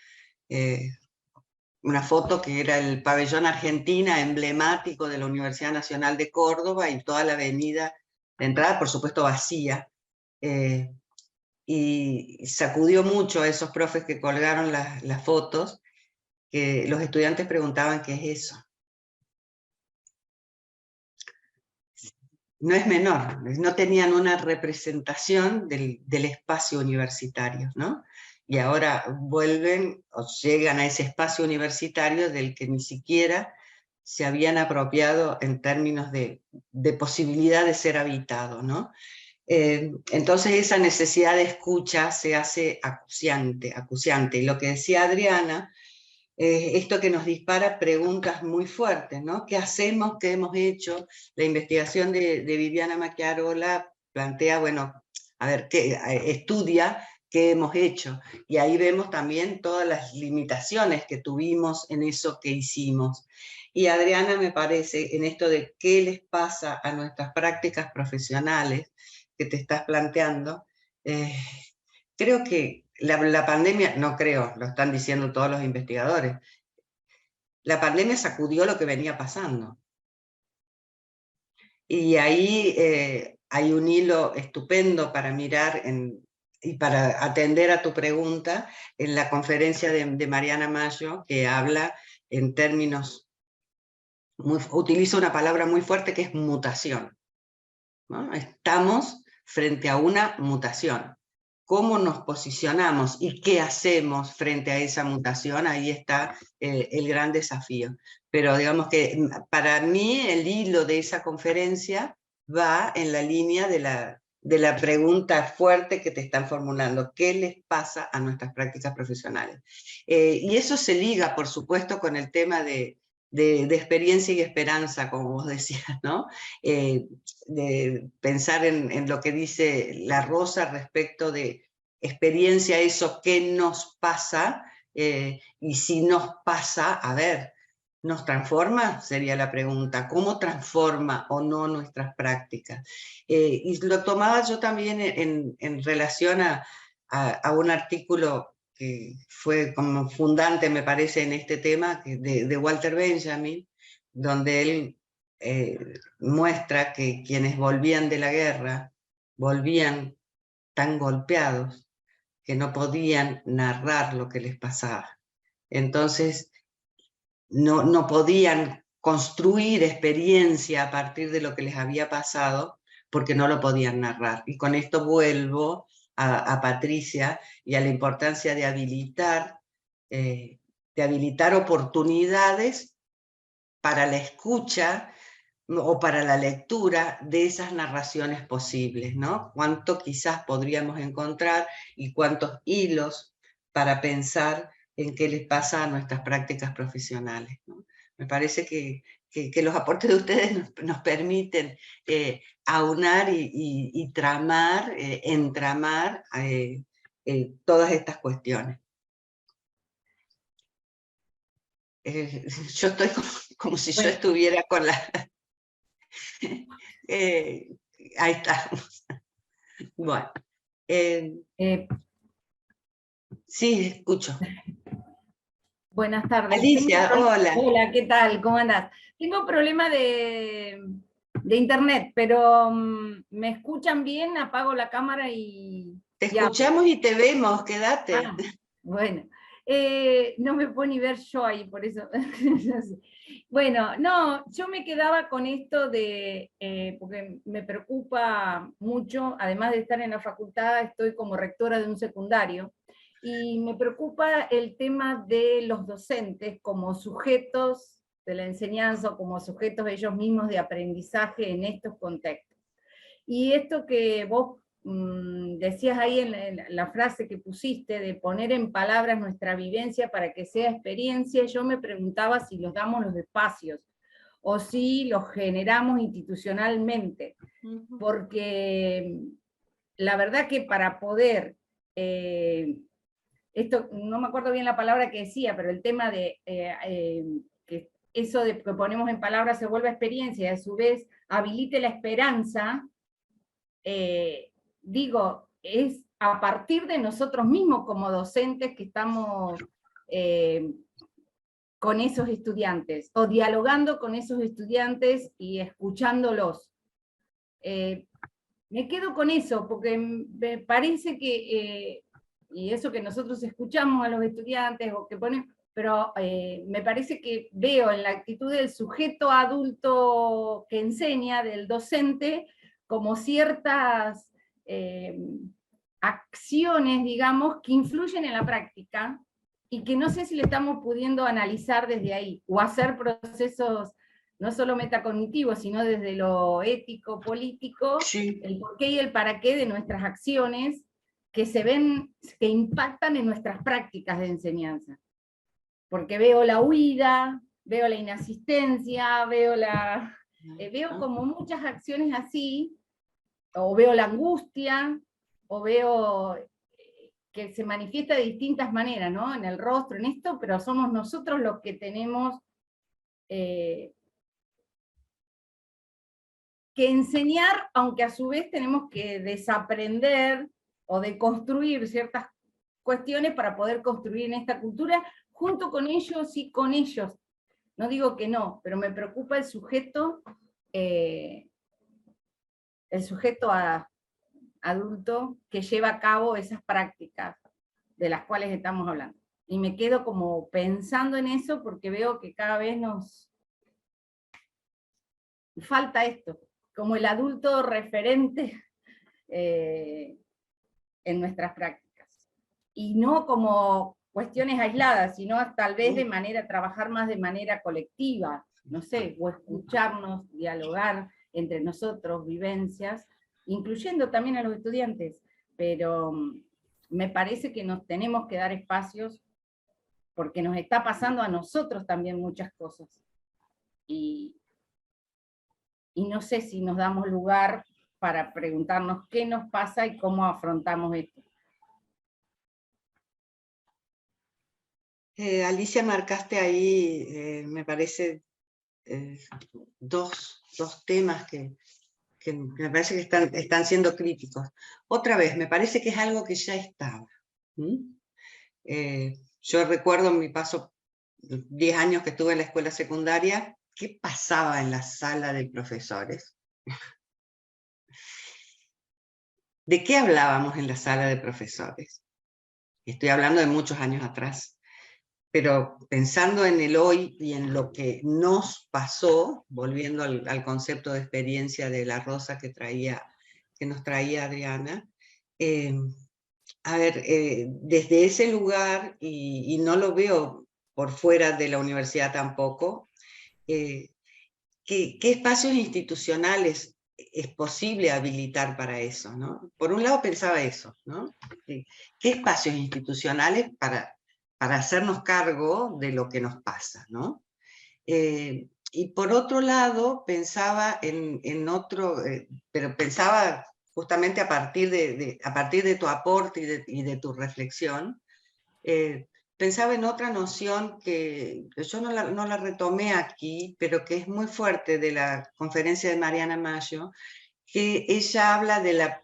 una foto que era el pabellón Argentina emblemático de la Universidad Nacional de Córdoba y toda la avenida de entrada, por supuesto, vacía. Y sacudió mucho a esos profes que colgaron las fotos, que los estudiantes preguntaban qué es eso. No es menor, no tenían una representación del espacio universitario, ¿no? Y ahora vuelven o llegan a ese espacio universitario del que ni siquiera se habían apropiado en términos de posibilidad de ser habitado, ¿no? Entonces esa necesidad de escucha se hace acuciante. Y lo que decía Adriana, esto que nos dispara preguntas muy fuertes, ¿no? ¿Qué hacemos? ¿Qué hemos hecho? La investigación de Viviana Macchiarola plantea, bueno, a ver, estudia qué hemos hecho, y ahí vemos también todas las limitaciones que tuvimos en eso que hicimos. Y Adriana, me parece, en esto de qué les pasa a nuestras prácticas profesionales que te estás planteando, creo que la pandemia, no creo, lo están diciendo todos los investigadores, la pandemia sacudió lo que venía pasando. Y ahí hay un hilo estupendo para mirar y para atender a tu pregunta en la conferencia de Mariana Mayo, que habla en términos, utiliza una palabra muy fuerte que es mutación, ¿no? Estamos frente a una mutación. ¿Cómo nos posicionamos y qué hacemos frente a esa mutación? Ahí está el gran desafío. Pero digamos que para mí el hilo de esa conferencia va en la línea de la pregunta fuerte que te están formulando. ¿Qué les pasa a nuestras prácticas profesionales? Y eso se liga, por supuesto, con el tema de experiencia y esperanza, como vos decías, ¿no? De pensar en lo que dice la Rosa respecto de experiencia, eso que nos pasa, y si nos pasa, a ver, ¿nos transforma? Sería la pregunta. ¿Cómo transforma o no nuestras prácticas? Y lo tomaba yo también en relación a un artículo que fue como fundante, me parece, en este tema, de Walter Benjamin, donde él muestra que quienes volvían de la guerra, volvían tan golpeados que no podían narrar lo que les pasaba. Entonces, no podían construir experiencia a partir de lo que les había pasado, porque no lo podían narrar. Y con esto vuelvo a Patricia y a la importancia de habilitar oportunidades para la escucha o para la lectura de esas narraciones posibles, ¿no? Cuánto quizás podríamos encontrar y cuántos hilos para pensar en qué les pasa a nuestras prácticas profesionales, ¿no? Me parece que los aportes de ustedes nos permiten aunar y tramar, entramar todas estas cuestiones. Yo estoy como si yo estuviera con la... ahí está. Bueno. Sí, escucho. Buenas tardes. Alicia, hola. Hola, ¿qué tal? ¿Cómo andás? Tengo problema de internet, pero ¿me escuchan bien? Apago la cámara y... Te escuchamos y te vemos, quédate. Ah, bueno. No me puedo ni ver yo ahí, por eso. Bueno, no, yo me quedaba con esto de, porque me preocupa mucho, además de estar en la facultad, estoy como rectora de un secundario, y me preocupa el tema de los docentes como sujetos de la enseñanza, o como sujetos ellos mismos de aprendizaje en estos contextos. Y esto que vos decías ahí en la frase que pusiste, de poner en palabras nuestra vivencia para que sea experiencia, yo me preguntaba si los damos los espacios, o si los generamos institucionalmente, porque la verdad que para poder, esto no me acuerdo bien la palabra que decía, pero el tema de que eso de que ponemos en palabras se vuelva experiencia, y a su vez habilite la esperanza, digo, es a partir de nosotros mismos como docentes que estamos con esos estudiantes, o dialogando con esos estudiantes y escuchándolos. Me quedo con eso, porque me parece que, y eso que nosotros escuchamos a los estudiantes, o que ponen, pero me parece que veo en la actitud del sujeto adulto que enseña, del docente, como ciertas acciones, digamos, que influyen en la práctica, y que no sé si le estamos pudiendo analizar desde ahí, o hacer procesos no solo metacognitivos, sino desde lo ético, político, sí, el por qué y el para qué de nuestras acciones, que se ven, que impactan en nuestras prácticas de enseñanza. Porque veo la huida, veo la inasistencia, veo como muchas acciones así, o veo la angustia, o veo que se manifiesta de distintas maneras, ¿no? En el rostro, en esto, pero somos nosotros los que tenemos que enseñar, aunque a su vez tenemos que desaprender o deconstruir ciertas cuestiones para poder construir en esta cultura, junto con ellos y con ellos. No digo que no, pero me preocupa el sujeto adulto que lleva a cabo esas prácticas de las cuales estamos hablando. Y me quedo como pensando en eso porque veo que cada vez nos falta esto, como el adulto referente en nuestras prácticas. Y no como cuestiones aisladas, sino tal vez de manera, trabajar más de manera colectiva, no sé, o escucharnos, dialogar entre nosotros, vivencias, incluyendo también a los estudiantes, pero me parece que nos tenemos que dar espacios porque nos está pasando a nosotros también muchas cosas. Y no sé si nos damos lugar para preguntarnos qué nos pasa y cómo afrontamos esto. Alicia, marcaste ahí, me parece, dos temas que me parece que están siendo críticos. Otra vez, me parece que es algo que ya estaba. Yo recuerdo en mi paso, 10 años que estuve en la escuela secundaria, ¿qué pasaba en la sala de profesores? ¿De qué hablábamos en la sala de profesores? Estoy hablando de muchos años atrás. Pero pensando en el hoy y en lo que nos pasó, volviendo al concepto de experiencia de la rosa que nos traía Adriana, a ver, desde ese lugar, y no lo veo por fuera de la universidad tampoco, ¿qué espacios institucionales es posible habilitar para eso, ¿no? Por un lado pensaba eso, ¿no? ¿Qué espacios institucionales para hacernos cargo de lo que nos pasa, ¿no? Y por otro lado, pensaba en otro, pero pensaba justamente a partir de tu aporte y de tu reflexión, pensaba en otra noción que yo no la retomé aquí, pero que es muy fuerte de la conferencia de Mariana Mayo, que ella habla de la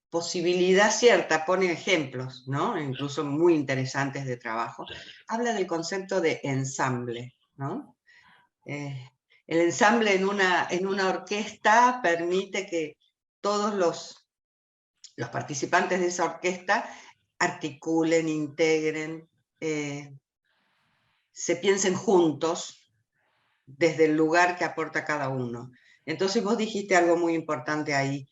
posibilidad cierta, pone ejemplos, ¿no? Incluso muy interesantes de trabajo, habla del concepto de ensamble, ¿no? El ensamble en una orquesta permite que todos los participantes de esa orquesta articulen, integren, se piensen juntos desde el lugar que aporta cada uno. Entonces vos dijiste algo muy importante ahí,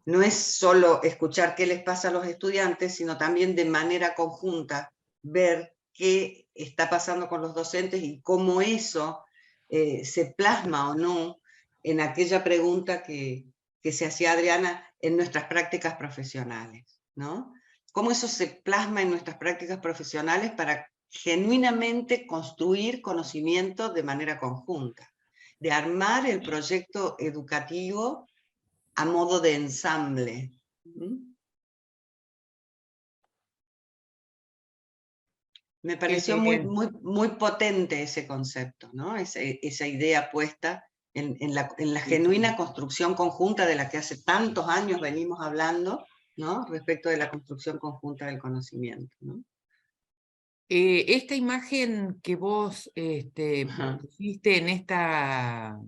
no es solo escuchar qué les pasa a los estudiantes, sino también de manera conjunta ver qué está pasando con los docentes y cómo eso se plasma o no en aquella pregunta que se hacía Adriana en nuestras prácticas profesionales, ¿no? Cómo eso se plasma en nuestras prácticas profesionales para genuinamente construir conocimiento de manera conjunta, de armar el proyecto educativo a modo de ensamble. Me pareció muy potente ese concepto, ¿no? Esa idea puesta en la genuina construcción conjunta de la que hace tantos años venimos hablando, ¿no? Respecto de la construcción conjunta del conocimiento, ¿no? Esta imagen que vos pusiste en esta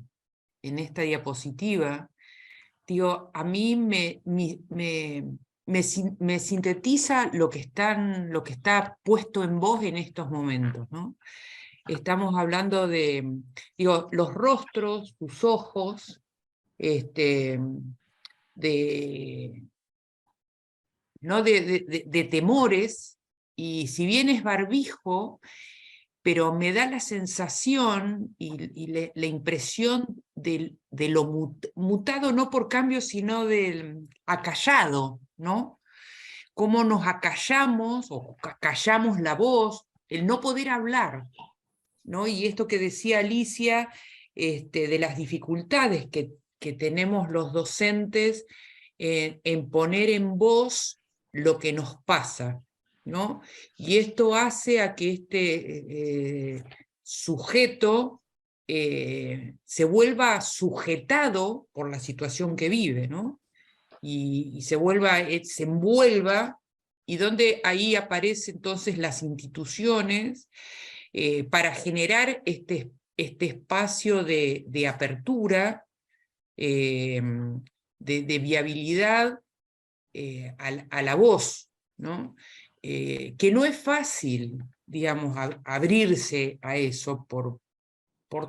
diapositiva, digo, a mí me sintetiza lo que está puesto en vos en estos momentos, ¿no? Estamos hablando de, digo, los rostros, tus ojos, ¿no? de temores, y si bien es barbijo, pero me da la sensación y la impresión de lo mutado, no por cambio, sino del acallado, ¿no? Cómo nos acallamos o acallamos la voz, el no poder hablar, ¿no? Y esto que decía Alicia, de las dificultades que tenemos los docentes en poner en voz lo que nos pasa, ¿no? Y esto hace a que sujeto se vuelva sujetado por la situación que vive, ¿no? Y se envuelva, y donde ahí aparecen entonces las instituciones para generar este espacio de apertura, de viabilidad a la voz, ¿no? Que no es fácil, digamos, abrirse a eso por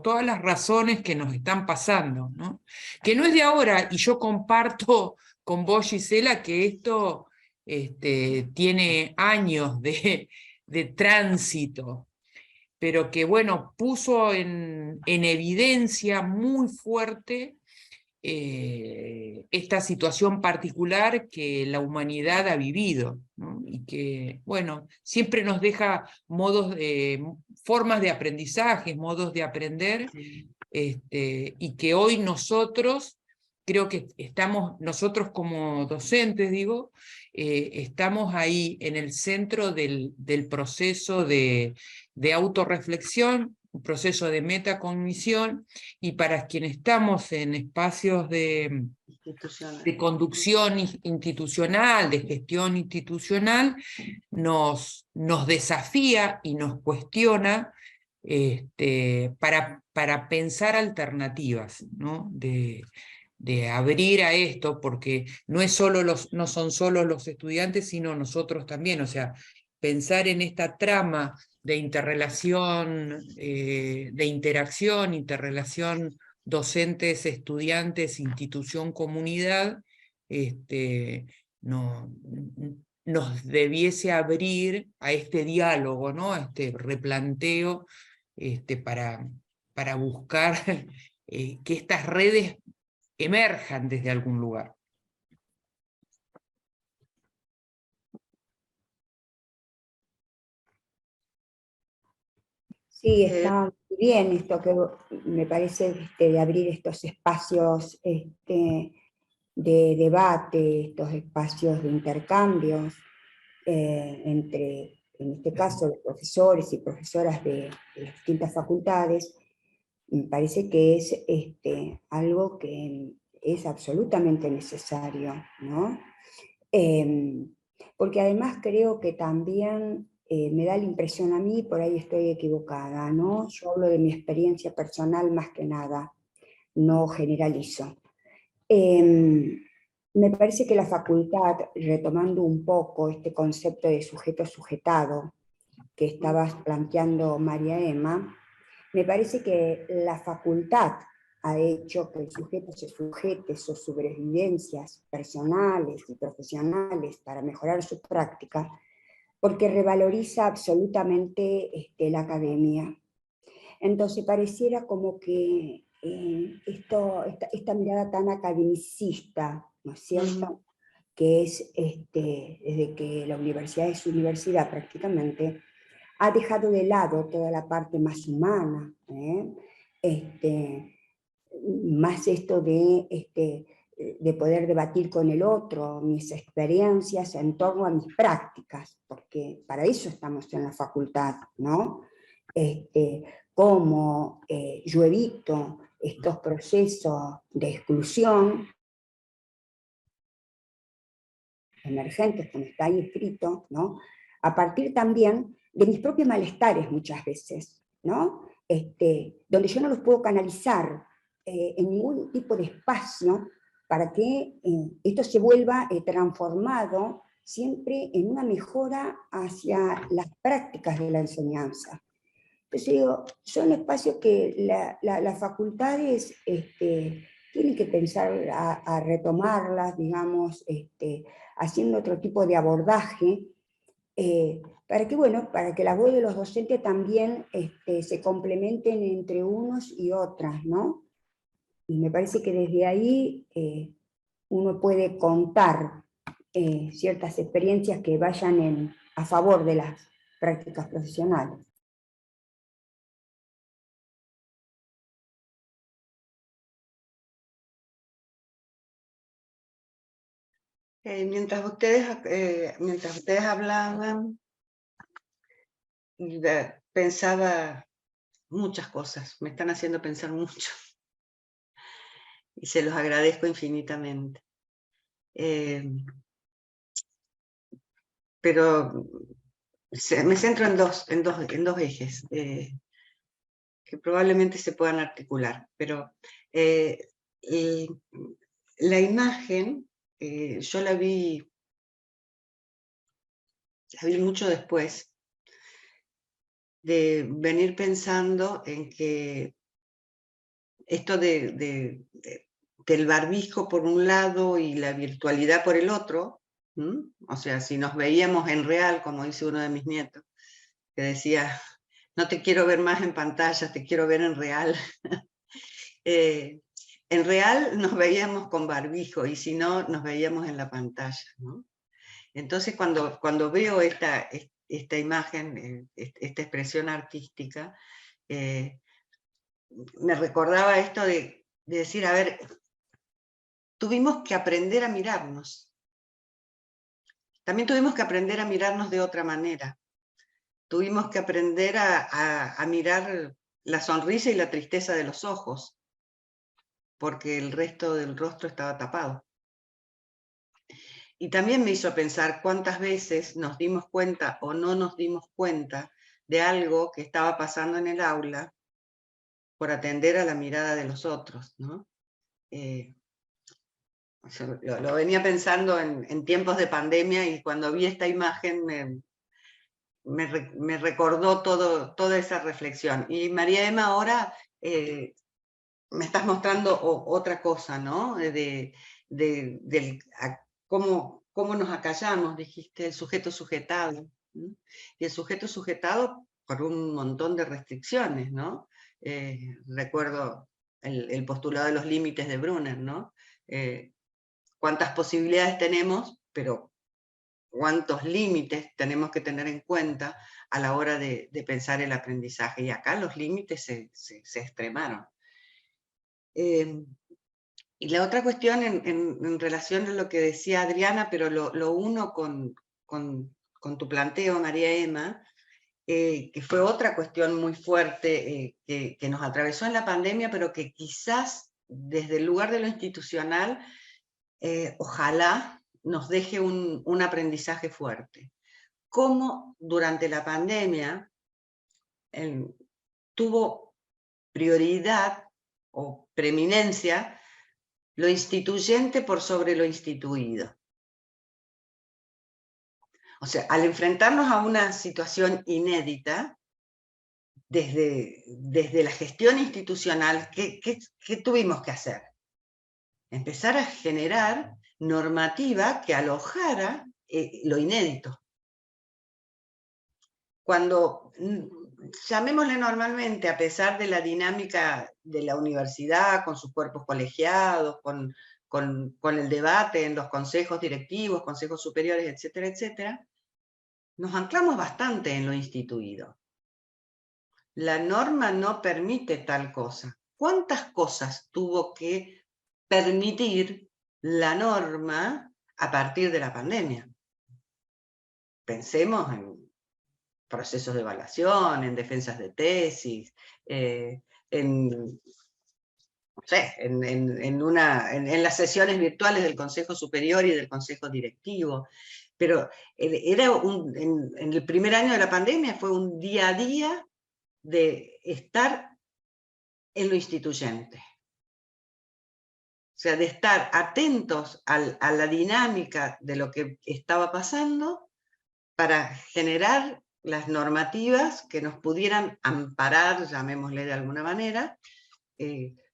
todas las razones que nos están pasando, ¿no? Que no es de ahora, y yo comparto con vos, Gisela, que esto tiene años de tránsito, pero que, bueno, puso en evidencia muy fuerte esta situación particular que la humanidad ha vivido, ¿no? Y que, bueno, siempre nos deja formas de aprendizaje, modos de aprender, y que hoy nosotros, creo que nosotros como docentes, digo, estamos ahí en el centro del proceso de autorreflexión, un proceso de metacognición, y para quienes estamos en espacios de conducción institucional, de gestión institucional, nos desafía y nos cuestiona para pensar alternativas, ¿no? De abrir a esto, porque no son solo los estudiantes, sino nosotros también, o sea, pensar en esta trama de interrelación, de interacción, interrelación docentes, estudiantes, institución, comunidad, nos debiese abrir a este diálogo, ¿no? A este replanteo, para buscar que estas redes emerjan desde algún lugar. Sí, está muy bien esto que me parece de abrir estos espacios de debate, estos espacios de intercambios entre, en este caso, los profesores y profesoras de las distintas facultades. Me parece que es algo que es absolutamente necesario, ¿no? Porque además creo que también me da la impresión a mí, por ahí estoy equivocada, ¿no? Yo hablo de mi experiencia personal más que nada, no generalizo. Me parece que la facultad, retomando un poco este concepto de sujeto-sujetado que estabas planteando, María Emma, me parece que la facultad ha hecho que el sujeto se sujete sus sobrevivencias personales y profesionales para mejorar su práctica, porque revaloriza absolutamente la academia. Entonces pareciera como que esta mirada tan academicista, ¿no es cierto?, que es desde que la universidad es universidad prácticamente, ha dejado de lado toda la parte más humana, más esto de poder debatir con el otro, mis experiencias en torno a mis prácticas, porque para eso estamos en la facultad, ¿no? Cómo yo evito estos procesos de exclusión emergentes, como está ahí escrito, ¿no? A partir también de mis propios malestares muchas veces, ¿no? Donde yo no los puedo canalizar en ningún tipo de espacio para que esto se vuelva transformado siempre en una mejora hacia las prácticas de la enseñanza. Entonces digo, son espacios que las facultades tienen que pensar a retomarlas, digamos, haciendo otro tipo de abordaje, para que, bueno, para que la voz de los docentes también se complementen entre unos y otras, ¿no? Y me parece que desde ahí uno puede contar ciertas experiencias que vayan a favor de las prácticas profesionales. Mientras ustedes hablaban, pensaba muchas cosas, me están haciendo pensar mucho. Y se los agradezco infinitamente. Pero me centro en dos ejes, que probablemente se puedan articular. Pero la imagen, yo la vi mucho después de venir pensando en que esto del barbijo por un lado y la virtualidad por el otro, o sea, si nos veíamos en real, como dice uno de mis nietos, que decía, no te quiero ver más en pantalla, te quiero ver en real. En real nos veíamos con barbijo y si no, nos veíamos en la pantalla, ¿no? Entonces, cuando veo esta imagen, esta expresión artística, me recordaba esto de decir, a ver, tuvimos que aprender a mirarnos. También tuvimos que aprender a mirarnos de otra manera. Tuvimos que aprender a mirar la sonrisa y la tristeza de los ojos, porque el resto del rostro estaba tapado. Y también me hizo pensar cuántas veces nos dimos cuenta o no nos dimos cuenta de algo que estaba pasando en el aula por atender a la mirada de los otros, ¿no? Lo venía pensando en tiempos de pandemia y cuando vi esta imagen me recordó toda esa reflexión. Y María Emma, ahora me estás mostrando otra cosa, ¿no? Cómo nos acallamos, dijiste, el sujeto sujetado. ¿Sí? Y el sujeto sujetado por un montón de restricciones, ¿no? Recuerdo el postulado de los límites de Brunner, ¿no? Cuántas posibilidades tenemos, pero cuántos límites tenemos que tener en cuenta a la hora de pensar el aprendizaje. Y acá los límites se extremaron. Y la otra cuestión en relación a lo que decía Adriana, pero lo uno con tu planteo, María Emma, que fue otra cuestión muy fuerte que nos atravesó en la pandemia, pero que quizás desde el lugar de lo institucional, ojalá nos deje un aprendizaje fuerte. Cómo durante la pandemia tuvo prioridad o preeminencia lo instituyente por sobre lo instituido. O sea, al enfrentarnos a una situación inédita, desde la gestión institucional, ¿qué tuvimos que hacer? Empezar a generar normativa que alojara lo inédito. Cuando, llamémosle normalmente, a pesar de la dinámica de la universidad, con sus cuerpos colegiados, con el debate en los consejos directivos, consejos superiores, etcétera, etcétera, nos anclamos bastante en lo instituido. La norma no permite tal cosa. ¿Cuántas cosas tuvo que permitir la norma a partir de la pandemia? Pensemos en procesos de evaluación, en defensas de tesis, en las sesiones virtuales del Consejo Superior y del Consejo Directivo. Pero en el primer año de la pandemia fue un día a día de estar en lo instituyente. O sea, de estar atentos a la dinámica de lo que estaba pasando para generar las normativas que nos pudieran amparar, llamémosle de alguna manera,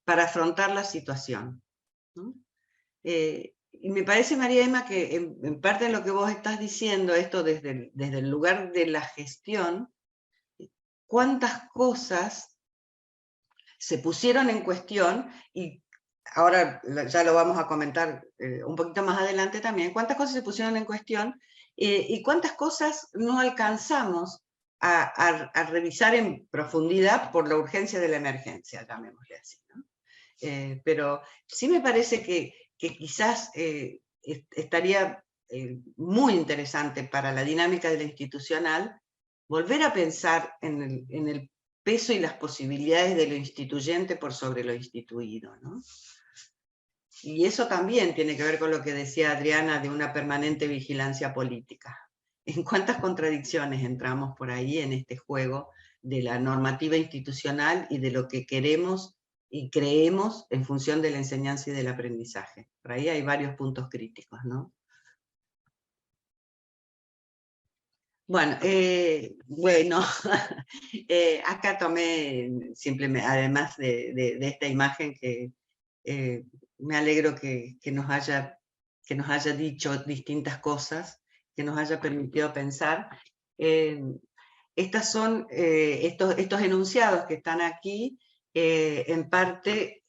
para afrontar la situación, ¿no? Y me parece, María Emma, que en parte de lo que vos estás diciendo, esto desde el lugar de la gestión, cuántas cosas se pusieron en cuestión, y ahora ya lo vamos a comentar un poquito más adelante también, cuántas cosas se pusieron en cuestión y cuántas cosas no alcanzamos a revisar en profundidad por la urgencia de la emergencia, llamémosle así, ¿no? Pero sí me parece que quizás estaría muy interesante para la dinámica de la institucional volver a pensar en el peso y las posibilidades de lo instituyente por sobre lo instituido, ¿no? Y eso también tiene que ver con lo que decía Adriana de una permanente vigilancia política. ¿En cuántas contradicciones entramos por ahí en este juego de la normativa institucional y de lo que queremos y creemos en función de la enseñanza y del aprendizaje? Por ahí hay varios puntos críticos, ¿no? Bueno, acá tomé simplemente, además de esta imagen que me alegro que nos haya dicho distintas cosas, que nos haya permitido pensar. Estas son, estos enunciados que están aquí, en parte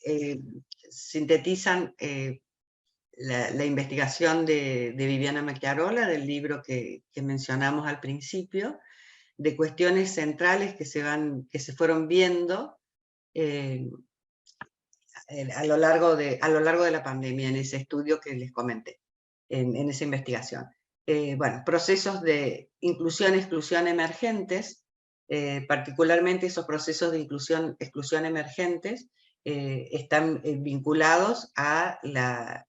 sintetizan la investigación de Viviana Macchiarola, del libro que mencionamos al principio, de cuestiones centrales que se fueron viendo a lo largo de la pandemia, en ese estudio que les comenté, en esa investigación. Bueno, procesos de inclusión-exclusión emergentes, particularmente esos procesos de inclusión-exclusión emergentes, están vinculados a la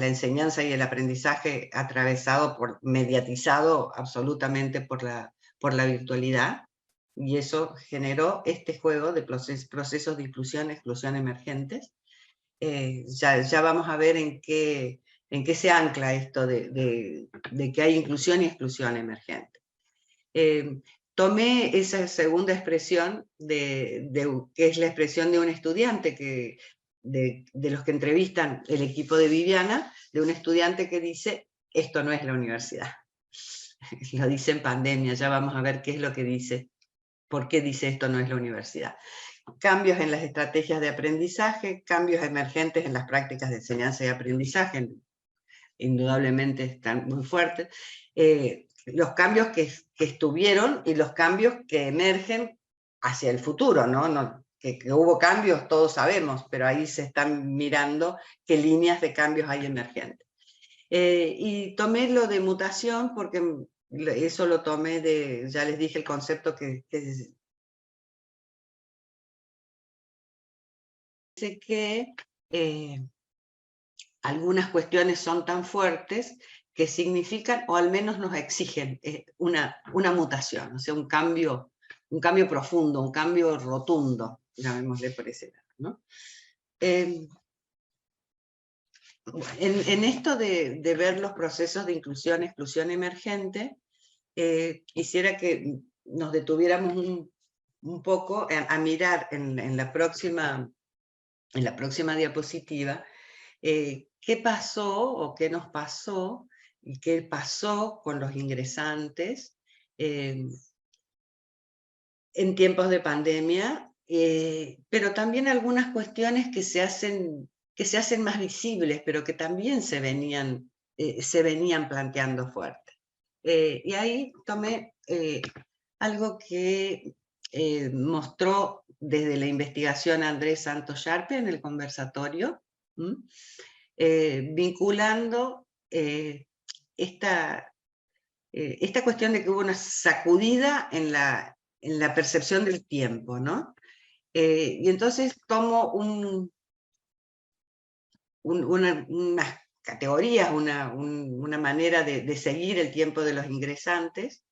enseñanza y el aprendizaje atravesado mediatizado absolutamente por la virtualidad, y eso generó este juego de procesos de exclusión emergentes. Ya vamos a ver en qué se ancla esto de que hay inclusión y exclusión emergente. Tomé esa segunda expresión, que es la expresión de un estudiante, de los que entrevistan el equipo de Viviana, de un estudiante que dice: esto no es la universidad. Lo dice en pandemia, ya vamos a ver qué es lo que dice. ¿Por qué dice esto no es la universidad? Cambios en las estrategias de aprendizaje, cambios emergentes en las prácticas de enseñanza y aprendizaje, indudablemente están muy fuertes. Los cambios que estuvieron y los cambios que emergen hacia el futuro, ¿no? Que hubo cambios, todos sabemos, pero ahí se están mirando qué líneas de cambios hay emergentes. Y tomé lo de mutación porque eso lo tomé ya les dije el concepto que dice que algunas cuestiones son tan fuertes que significan, o al menos nos exigen, una mutación, o sea, un cambio profundo, un cambio rotundo, llamémosle por ese lado, ¿no? En esto de ver los procesos de exclusión emergente, quisiera que nos detuviéramos un poco a mirar en la próxima diapositiva qué pasó o qué nos pasó y qué pasó con los ingresantes en tiempos de pandemia, pero también algunas cuestiones que se hacen más visibles, pero que también se venían planteando fuerte. Y ahí tomé algo que mostró desde la investigación Andrés Santos Sharpe en el conversatorio, vinculando esta cuestión de que hubo una sacudida en la percepción del tiempo, ¿no? Y entonces tomo unas categorías, una manera de seguir el tiempo de los ingresantes.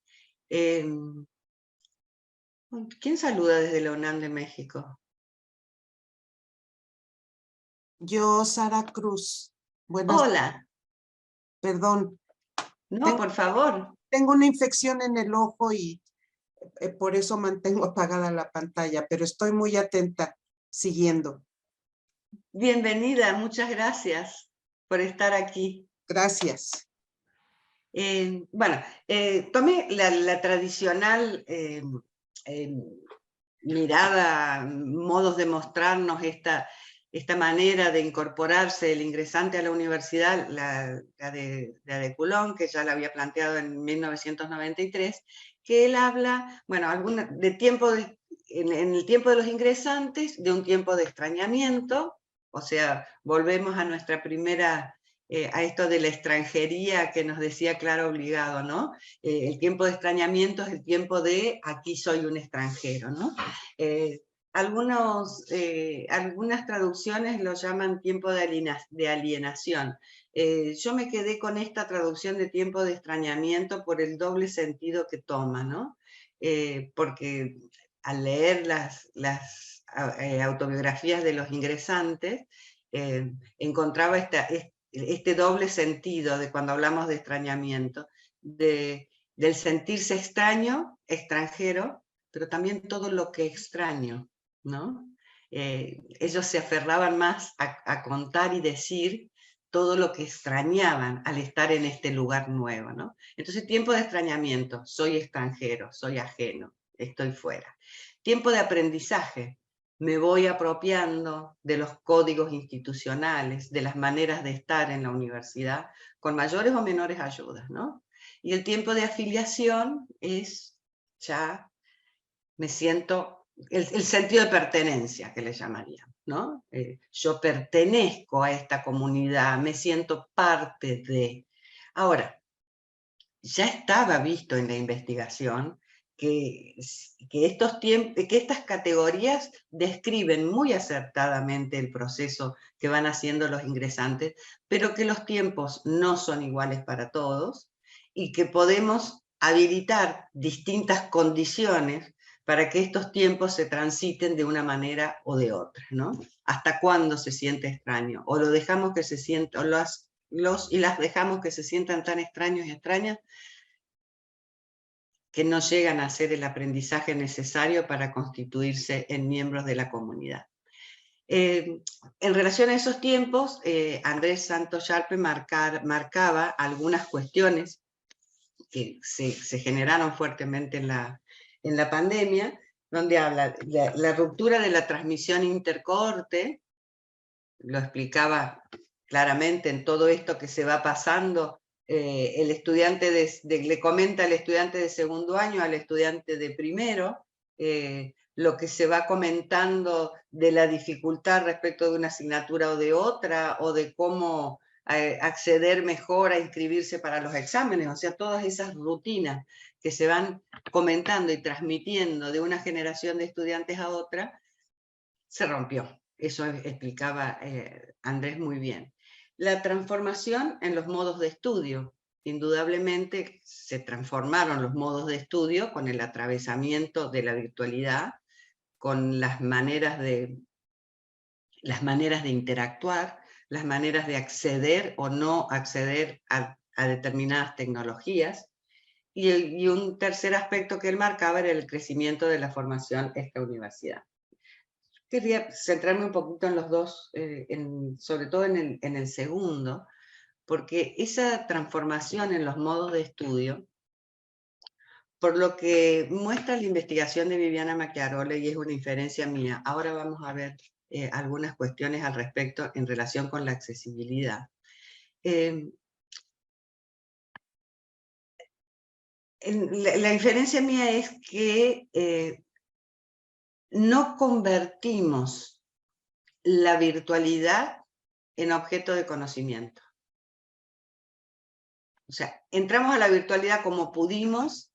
¿Quién saluda desde la UNAM de México? Yo, Sara Cruz. Buenas. Hola. Perdón. No, por favor. Tengo una infección en el ojo y por eso mantengo apagada la pantalla, pero estoy muy atenta, siguiendo. Bienvenida, muchas gracias por estar aquí. Gracias. Bueno, tomé la tradicional mirada, modos de mostrarnos esta manera de incorporarse el ingresante a la universidad, la de Adeculón, que ya la había planteado en 1993, que él habla, bueno, en el tiempo de los ingresantes, de un tiempo de extrañamiento, o sea, volvemos a nuestra primera a esto de la extranjería que nos decía Clara Obligado, ¿no? El tiempo de extrañamiento es el tiempo de aquí soy un extranjero, ¿no? Algunas traducciones lo llaman tiempo de alienación. Yo me quedé con esta traducción de tiempo de extrañamiento por el doble sentido que toma, ¿no? Porque al leer las autobiografías de los ingresantes, encontraba este doble sentido de cuando hablamos de extrañamiento, del sentirse extraño, extranjero, pero también todo lo que extraño, ¿no? Ellos se aferraban más a contar y decir todo lo que extrañaban al estar en este lugar nuevo, ¿no? Entonces, tiempo de extrañamiento, soy extranjero, soy ajeno, estoy fuera. Tiempo de aprendizaje, me voy apropiando de los códigos institucionales, de las maneras de estar en la universidad, con mayores o menores ayudas, ¿no? Y el tiempo de afiliación es ya, me siento, el sentido de pertenencia que le llamarían, ¿no? Yo pertenezco a esta comunidad, me siento parte de. Ahora, ya estaba visto en la investigación que estas categorías describen muy acertadamente el proceso que van haciendo los ingresantes, pero que los tiempos no son iguales para todos y que podemos habilitar distintas condiciones para que estos tiempos se transiten de una manera o de otra, ¿no? ¿Hasta cuándo se siente extraño? O lo dejamos que se sienta, o las dejamos que se sientan tan extraños y extrañas que no llegan a hacer el aprendizaje necesario para constituirse en miembros de la comunidad. En relación a esos tiempos, Andrés Santos Sharpe marcaba algunas cuestiones que se generaron fuertemente en la pandemia, donde habla de la ruptura de la transmisión intercohorte, lo explicaba claramente en todo esto que se va pasando. El estudiante le comenta al estudiante de segundo año, al estudiante de primero, lo que se va comentando de la dificultad respecto de una asignatura o de otra, o de cómo acceder mejor a inscribirse para los exámenes, o sea, todas esas rutinas que se van comentando y transmitiendo de una generación de estudiantes a otra, se rompió. Eso explicaba Andrés muy bien. La transformación en los modos de estudio. Indudablemente se transformaron los modos de estudio con el atravesamiento de la virtualidad, con las maneras de interactuar, las maneras de acceder o no acceder a determinadas tecnologías. Y un tercer aspecto que él marcaba era el crecimiento de la formación extrauniversidad. Quería centrarme un poquito en los dos, sobre todo en el segundo, porque esa transformación en los modos de estudio, por lo que muestra la investigación de Viviana Macchiarole, y es una inferencia mía, ahora vamos a ver algunas cuestiones al respecto en relación con la accesibilidad. La inferencia mía es que no convertimos la virtualidad en objeto de conocimiento. O sea, entramos a la virtualidad como pudimos,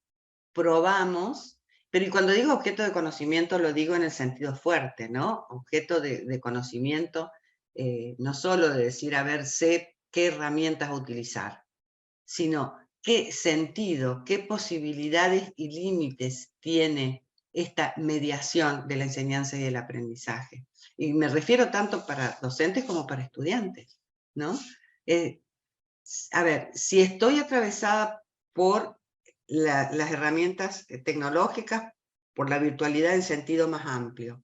probamos, pero y cuando digo objeto de conocimiento lo digo en el sentido fuerte, ¿no? Objeto de conocimiento, no solo de decir, a ver, sé qué herramientas utilizar, sino qué sentido, qué posibilidades y límites tiene esta mediación de la enseñanza y el aprendizaje. Y me refiero tanto para docentes como para estudiantes, ¿no? A ver, si estoy atravesada por las herramientas tecnológicas, por la virtualidad en sentido más amplio,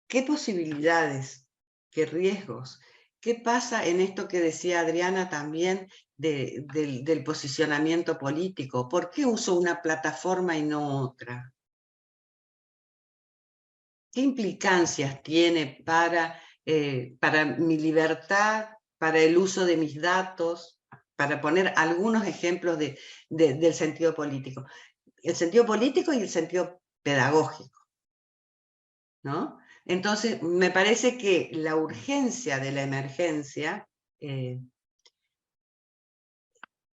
¿qué posibilidades, qué riesgos, qué pasa en esto que decía Adriana también del posicionamiento político? ¿Por qué uso una plataforma y no otra? ¿Qué implicancias tiene para mi libertad, para el uso de mis datos? Para poner algunos ejemplos del sentido político. El sentido político y el sentido pedagógico, ¿no? Entonces, me parece que la urgencia de la emergencia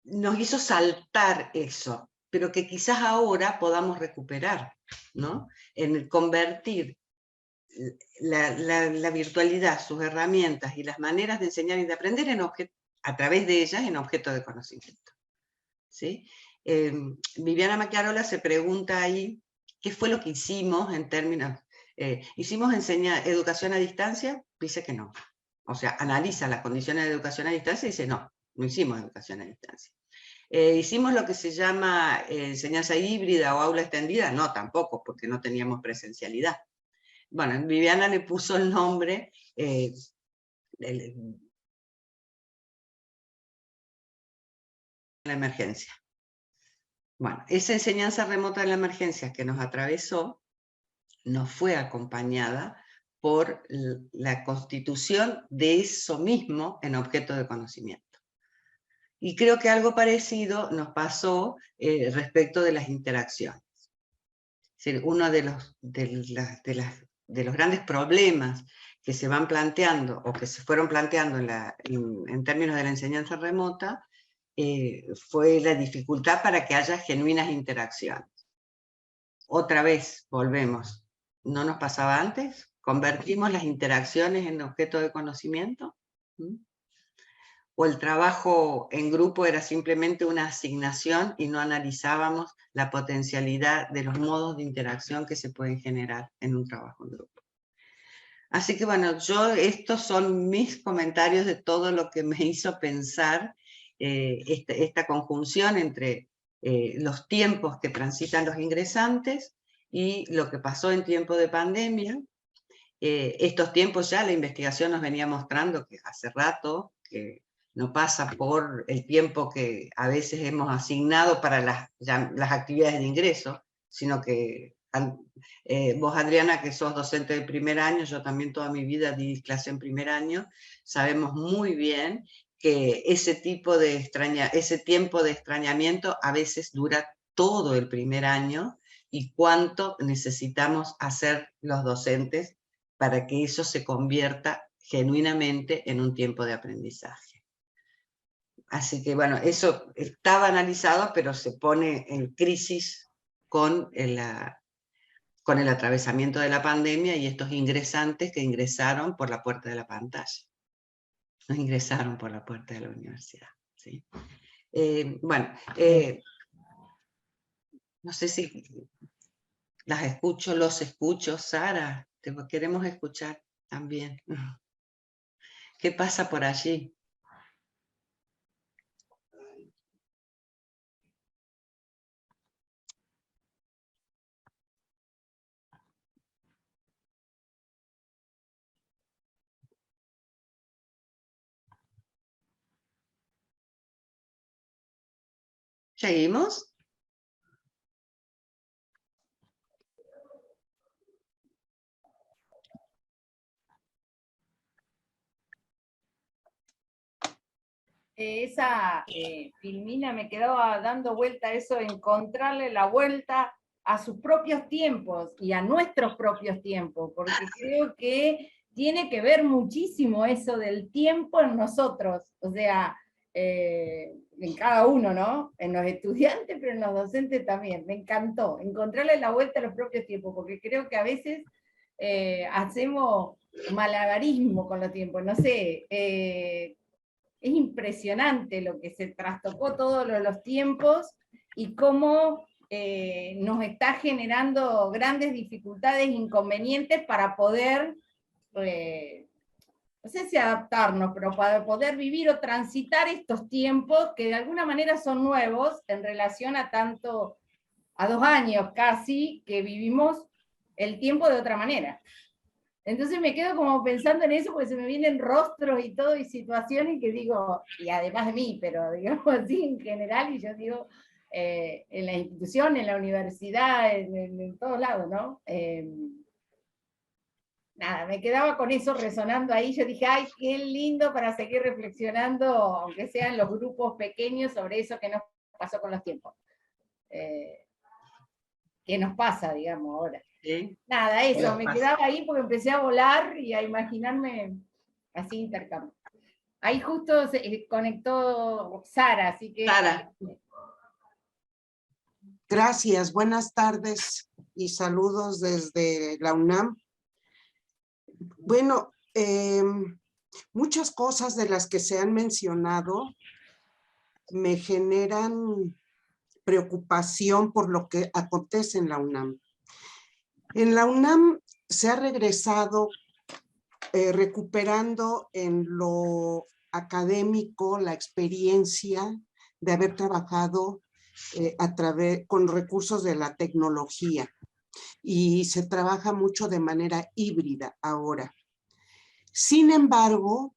nos hizo saltar eso, pero que quizás ahora podamos recuperar, ¿no? En convertir la virtualidad, sus herramientas y las maneras de enseñar y de aprender a través de ellas en objeto de conocimiento. ¿Sí? Viviana Macchiarola se pregunta ahí, ¿qué fue lo que hicimos en términos? ¿Hicimos educación a distancia? Dice que no. O sea, analiza las condiciones de educación a distancia y dice, no, no hicimos educación a distancia. ¿Hicimos lo que se llama enseñanza híbrida o aula extendida? No, tampoco, porque no teníamos presencialidad. Bueno, Viviana le puso el nombre la emergencia. Bueno, esa enseñanza remota de la emergencia que nos atravesó nos fue acompañada por la constitución de eso mismo en objeto de conocimiento. Y creo que algo parecido nos pasó respecto de las interacciones. Es decir, uno de los grandes problemas que se van planteando o que se fueron planteando en términos de la enseñanza remota fue la dificultad para que haya genuinas interacciones. Otra vez, volvemos. ¿No nos pasaba antes? ¿Convertimos las interacciones en objeto de conocimiento? ¿O el trabajo en grupo era simplemente una asignación y no analizábamos la potencialidad de los modos de interacción que se pueden generar en un trabajo en grupo? Así que bueno, estos son mis comentarios de todo lo que me hizo pensar esta conjunción entre los tiempos que transitan los ingresantes y lo que pasó en tiempo de pandemia. Estos tiempos ya la investigación nos venía mostrando que hace rato, que no pasa por el tiempo que a veces hemos asignado para las actividades de ingreso, sino que vos, Adriana, que sos docente de primer año, yo también toda mi vida di clase en primer año, sabemos muy bien que ese tiempo de extrañamiento a veces dura todo el primer año y cuánto necesitamos hacer los docentes para que eso se convierta genuinamente en un tiempo de aprendizaje. Así que bueno, eso estaba analizado, pero se pone en crisis con el atravesamiento de la pandemia y estos ingresantes que ingresaron por la puerta de la pantalla. No ingresaron por la puerta de la universidad. ¿Sí? No sé si los escucho. Sara, te queremos escuchar también. ¿Qué pasa por allí? ¿Seguimos? Filmina me quedaba dando vuelta a eso, encontrarle la vuelta a sus propios tiempos y a nuestros propios tiempos, porque creo que tiene que ver muchísimo eso del tiempo en nosotros, o sea, en cada uno, ¿no? En los estudiantes, pero en los docentes también. Me encantó encontrarle la vuelta a los propios tiempos, porque creo que a veces hacemos malabarismo con los tiempos, no sé, es impresionante lo que se trastocó todos los tiempos y cómo nos está generando grandes dificultades, inconvenientes para poder, no sé si adaptarnos, pero para poder vivir o transitar estos tiempos que de alguna manera son nuevos en relación a 2 años casi, que vivimos el tiempo de otra manera. Entonces me quedo como pensando en eso, porque se me vienen rostros y todo, y situaciones que digo, y además de mí, pero digamos así en general, y yo digo, en la institución, en la universidad, en todos lados, ¿no? Nada, me quedaba con eso resonando ahí, yo dije, ay, qué lindo para seguir reflexionando, aunque sean los grupos pequeños, sobre eso que nos pasó con los tiempos. ¿Qué nos pasa, digamos, ahora? ¿Sí? Nada, eso, me quedaba ahí porque empecé a volar y a imaginarme así intercambio. Ahí justo se conectó Sara, así que... Sara. Gracias, buenas tardes y saludos desde la UNAM. Bueno, muchas cosas de las que se han mencionado me generan preocupación por lo que acontece en la UNAM. En la UNAM se ha regresado recuperando en lo académico la experiencia de haber trabajado con recursos de la tecnología, y se trabaja mucho de manera híbrida ahora. Sin embargo,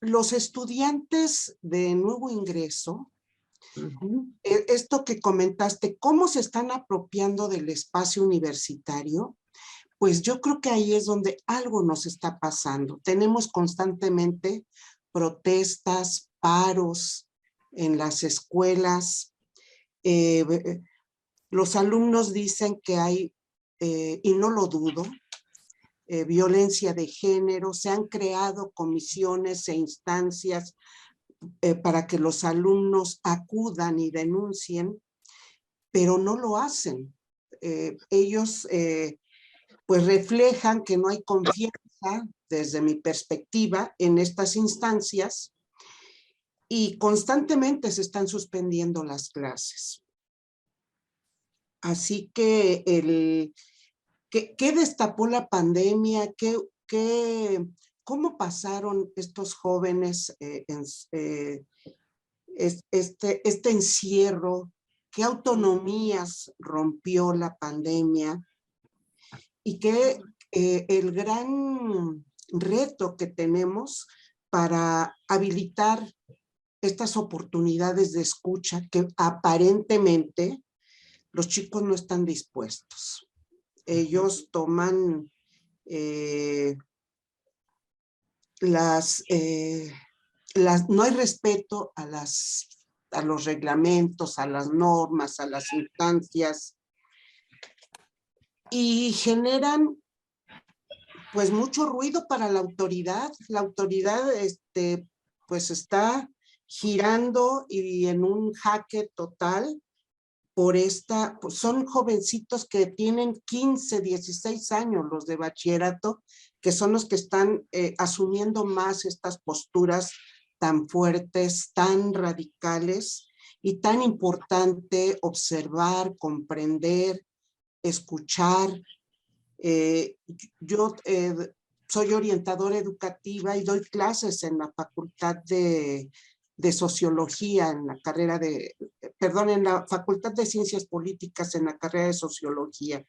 los estudiantes de nuevo ingreso, esto que comentaste, cómo se están apropiando del espacio universitario, pues yo creo que ahí es donde algo nos está pasando. Tenemos constantemente protestas, paros en las escuelas. Los alumnos dicen que hay, y no lo dudo, violencia de género. Se han creado comisiones e instancias para que los alumnos acudan y denuncien, pero no lo hacen. Ellos pues reflejan que no hay confianza, desde mi perspectiva, en estas instancias, y constantemente se están suspendiendo las clases. Así que ¿qué destapó la pandemia? ¿Cómo pasaron estos jóvenes este encierro? ¿Qué autonomías rompió la pandemia? Y que el gran reto que tenemos para habilitar estas oportunidades de escucha que aparentemente los chicos no están dispuestos. Ellos toman no hay respeto a los reglamentos, a las normas, a las instancias, y generan pues mucho ruido para la autoridad. La autoridad pues está girando y en un jaque total por pues son jovencitos que tienen 15, 16 años, los de bachillerato, que son los que están asumiendo más estas posturas tan fuertes, tan radicales, y tan importante observar, comprender, escuchar. Yo soy orientadora educativa y doy clases en la Facultad de Sociología, en la carrera en la Facultad de Ciencias Políticas, en la carrera de Sociología.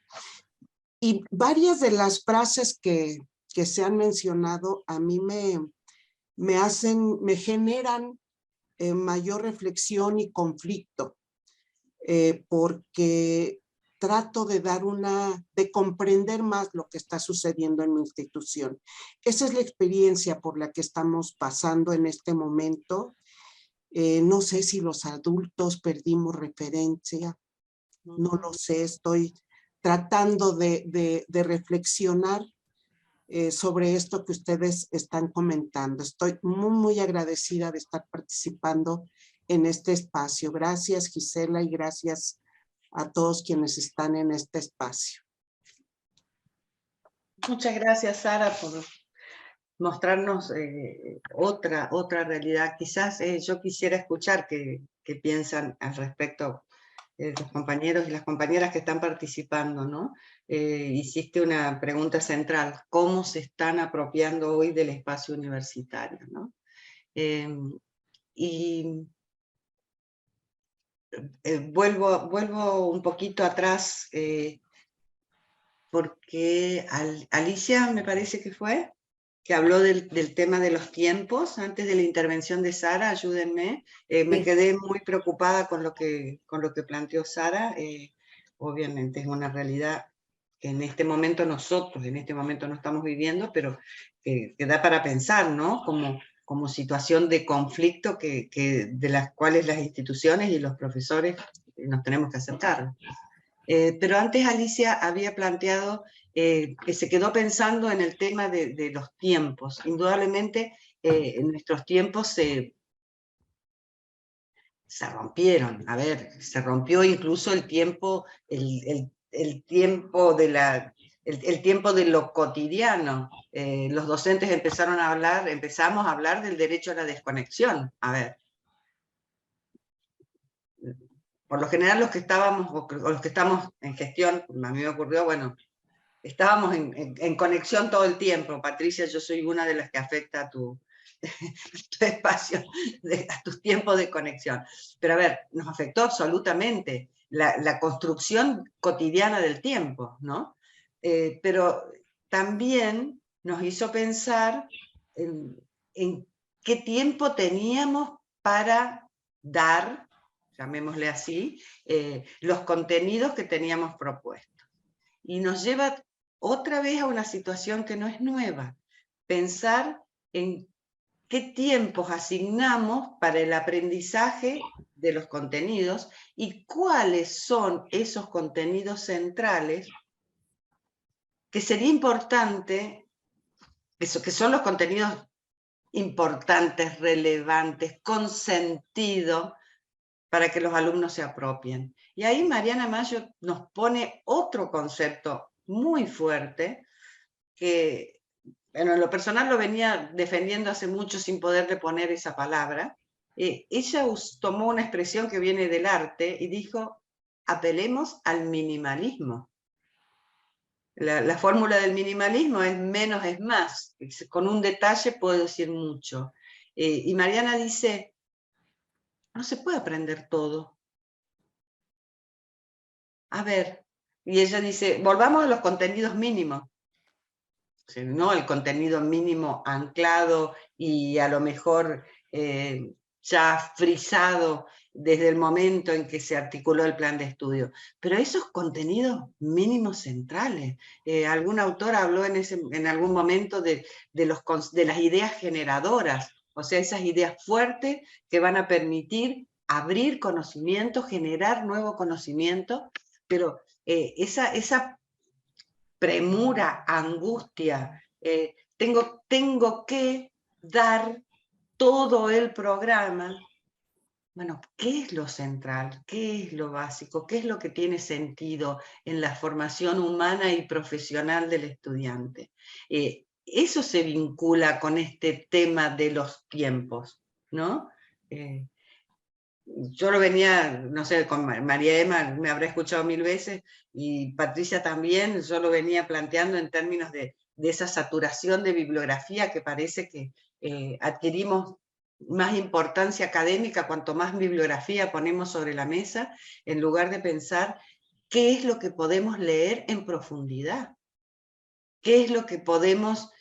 Y varias de las frases que se han mencionado a mí me generan mayor reflexión y conflicto, porque trato de comprender más lo que está sucediendo en mi institución. Esa es la experiencia por la que estamos pasando en este momento. No sé si los adultos perdimos referencia, no lo sé, estoy tratando de reflexionar sobre esto que ustedes están comentando. Estoy muy, muy agradecida de estar participando en este espacio. Gracias, Gisela, y gracias a todos quienes están en este espacio. Muchas gracias, Sara, por mostrarnos otra realidad. Quizás yo quisiera escuchar qué piensan al respecto los compañeros y las compañeras que están participando, ¿no? Hiciste una pregunta central: ¿cómo se están apropiando hoy del espacio universitario, ¿no? Y vuelvo un poquito atrás, porque Alicia, me parece que fue, que habló del tema de los tiempos, antes de la intervención de Sara. Ayúdenme. Me quedé muy preocupada con lo que planteó Sara. Obviamente es una realidad que en este momento nosotros, en este momento no estamos viviendo, pero que da para pensar, ¿no? Como situación de conflicto de las cuales las instituciones y los profesores nos tenemos que hacer cargo. Pero antes Alicia había planteado que se quedó pensando en el tema de los tiempos. Indudablemente en nuestros tiempos se rompieron. A ver, se rompió incluso el tiempo, el tiempo el tiempo de lo cotidiano. Los docentes empezamos a hablar del derecho a la desconexión. A ver, por lo general los que estábamos, o los que estamos en gestión, a mí me ocurrió, bueno, estábamos en conexión todo el tiempo. Patricia, yo soy una de las que afecta a tu espacio, a tus tiempos de conexión. Pero a ver, nos afectó absolutamente la construcción cotidiana del tiempo, ¿no? Pero también nos hizo pensar en qué tiempo teníamos para dar, llamémosle así, los contenidos que teníamos propuestos. Y nos lleva otra vez a una situación que no es nueva, pensar en qué tiempos asignamos para el aprendizaje de los contenidos y cuáles son esos contenidos centrales que sería importante, que son los contenidos importantes, relevantes, con sentido, para que los alumnos se apropien. Y ahí Mariana Mayo nos pone otro concepto muy fuerte, que bueno, en lo personal lo venía defendiendo hace mucho sin poderle poner esa palabra. Ella tomó una expresión que viene del arte y dijo, apelemos al minimalismo. La fórmula del minimalismo es menos es más. Con un detalle puedo decir mucho. Y Mariana dice, no se puede aprender todo. A ver, y ella dice, volvamos a los contenidos mínimos. No el contenido mínimo anclado y a lo mejor ya frisado desde el momento en que se articuló el plan de estudio, pero esos contenidos mínimos centrales. Algún autor habló en algún momento de las ideas generadoras, o sea, esas ideas fuertes que van a permitir abrir conocimiento, generar nuevo conocimiento, pero esa premura, angustia, tengo que dar todo el programa. Bueno, ¿qué es lo central? ¿Qué es lo básico? ¿Qué es lo que tiene sentido en la formación humana y profesional del estudiante? Eso se vincula con este tema de los tiempos, ¿no? Yo lo venía, no sé, con María Emma me habrá escuchado 1000 veces, y Patricia también, yo lo venía planteando en términos de esa saturación de bibliografía que parece que adquirimos más importancia académica cuanto más bibliografía ponemos sobre la mesa, en lugar de pensar qué es lo que podemos leer en profundidad, qué es lo que podemos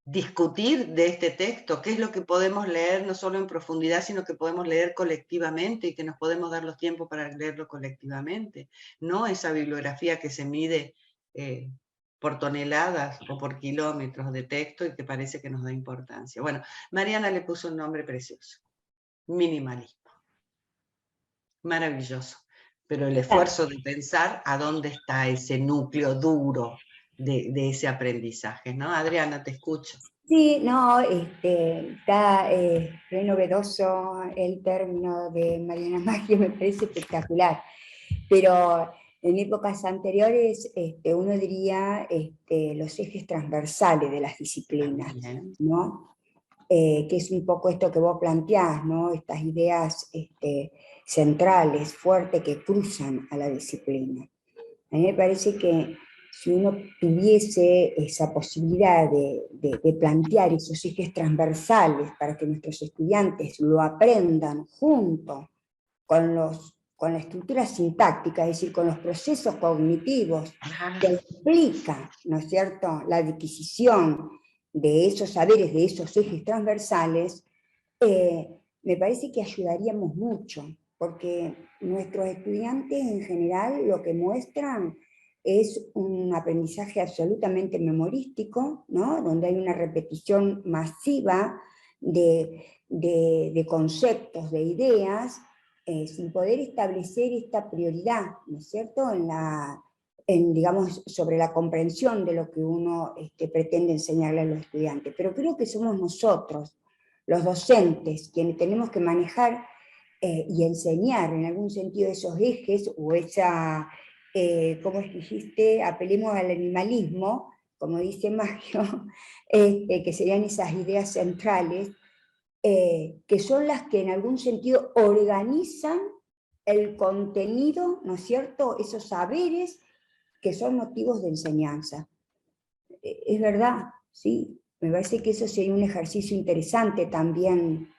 discutir de este texto, qué es lo que podemos leer no solo en profundidad, sino que podemos leer colectivamente y que nos podemos dar los tiempos para leerlo colectivamente, no esa bibliografía que se mide por toneladas o por kilómetros de texto y que parece que nos da importancia. Bueno, Mariana le puso un nombre precioso, minimalismo. Maravilloso, pero el esfuerzo de pensar a dónde está ese núcleo duro de ese aprendizaje, ¿no? Adriana, te escucho. Sí, no, está re novedoso el término de Mariana Maggio, me parece espectacular, pero en épocas anteriores uno diría los ejes transversales de las disciplinas, ¿no? Que es un poco esto que vos planteás, ¿no? Estas ideas centrales, fuertes, que cruzan a la disciplina. A mí me parece que si uno tuviese esa posibilidad de plantear esos ejes transversales para que nuestros estudiantes lo aprendan junto con la estructura sintáctica, es decir, con los procesos cognitivos que implica, ¿no es cierto?, la adquisición de esos saberes, de esos ejes transversales, me parece que ayudaríamos mucho, porque nuestros estudiantes en general lo que muestran es un aprendizaje absolutamente memorístico, ¿no?, donde hay una repetición masiva de conceptos, de ideas, sin poder establecer esta prioridad, ¿no es cierto?, digamos, sobre la comprensión de lo que uno pretende enseñarle a los estudiantes. Pero creo que somos nosotros, los docentes, quienes tenemos que manejar y enseñar en algún sentido esos ejes o esa, ¿cómo es que dijiste? Apelemos al animalismo, como dice Maggio, que serían esas ideas centrales, que son las que en algún sentido organizan el contenido, ¿no es cierto?, esos saberes que son motivos de enseñanza. Es verdad, sí, me parece que eso sería un ejercicio interesante también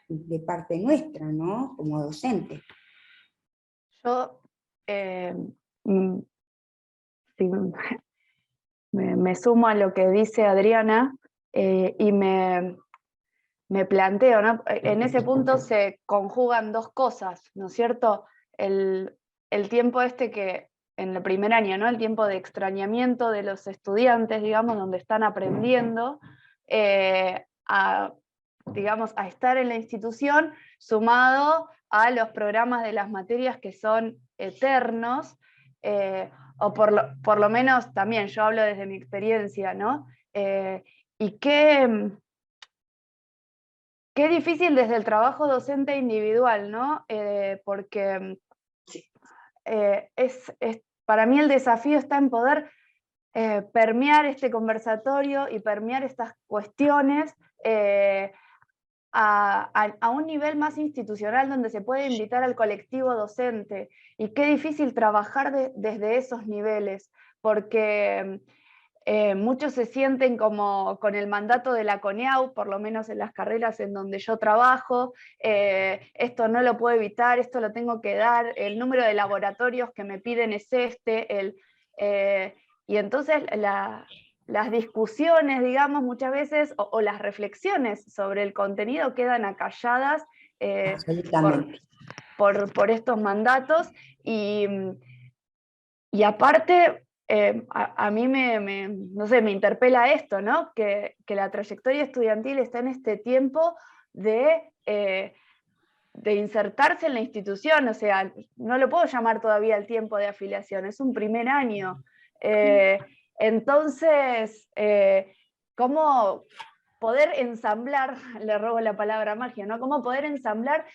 de parte nuestra, ¿no?, como docente. Yo sí, me sumo a lo que dice Adriana y me planteo, ¿no? En ese punto se conjugan dos cosas, ¿no es cierto? El tiempo que en el primer año, ¿no?, el tiempo de extrañamiento de los estudiantes, digamos, donde están aprendiendo digamos, a estar en la institución, sumado a los programas de las materias que son eternos, o por lo menos también, yo hablo desde mi experiencia, ¿no? Y qué difícil desde el trabajo docente individual, ¿no? Porque para mí el desafío está en poder permear este conversatorio y permear estas cuestiones a un nivel más institucional donde se puede invitar al colectivo docente. Y qué difícil trabajar desde esos niveles, porque muchos se sienten como con el mandato de la CONEAU, por lo menos en las carreras en donde yo trabajo, esto no lo puedo evitar, esto lo tengo que dar, el número de laboratorios que me piden es y entonces las discusiones, digamos, muchas veces, o las reflexiones sobre el contenido quedan acalladas por estos mandatos, y aparte, a mí no sé, me interpela esto, ¿no? Que la trayectoria estudiantil está en este tiempo de insertarse en la institución, o sea, no lo puedo llamar todavía el tiempo de afiliación, es un primer año. Entonces, ¿cómo poder ensamblar, le robo la palabra magia, ¿no? ¿Cómo poder ensamblar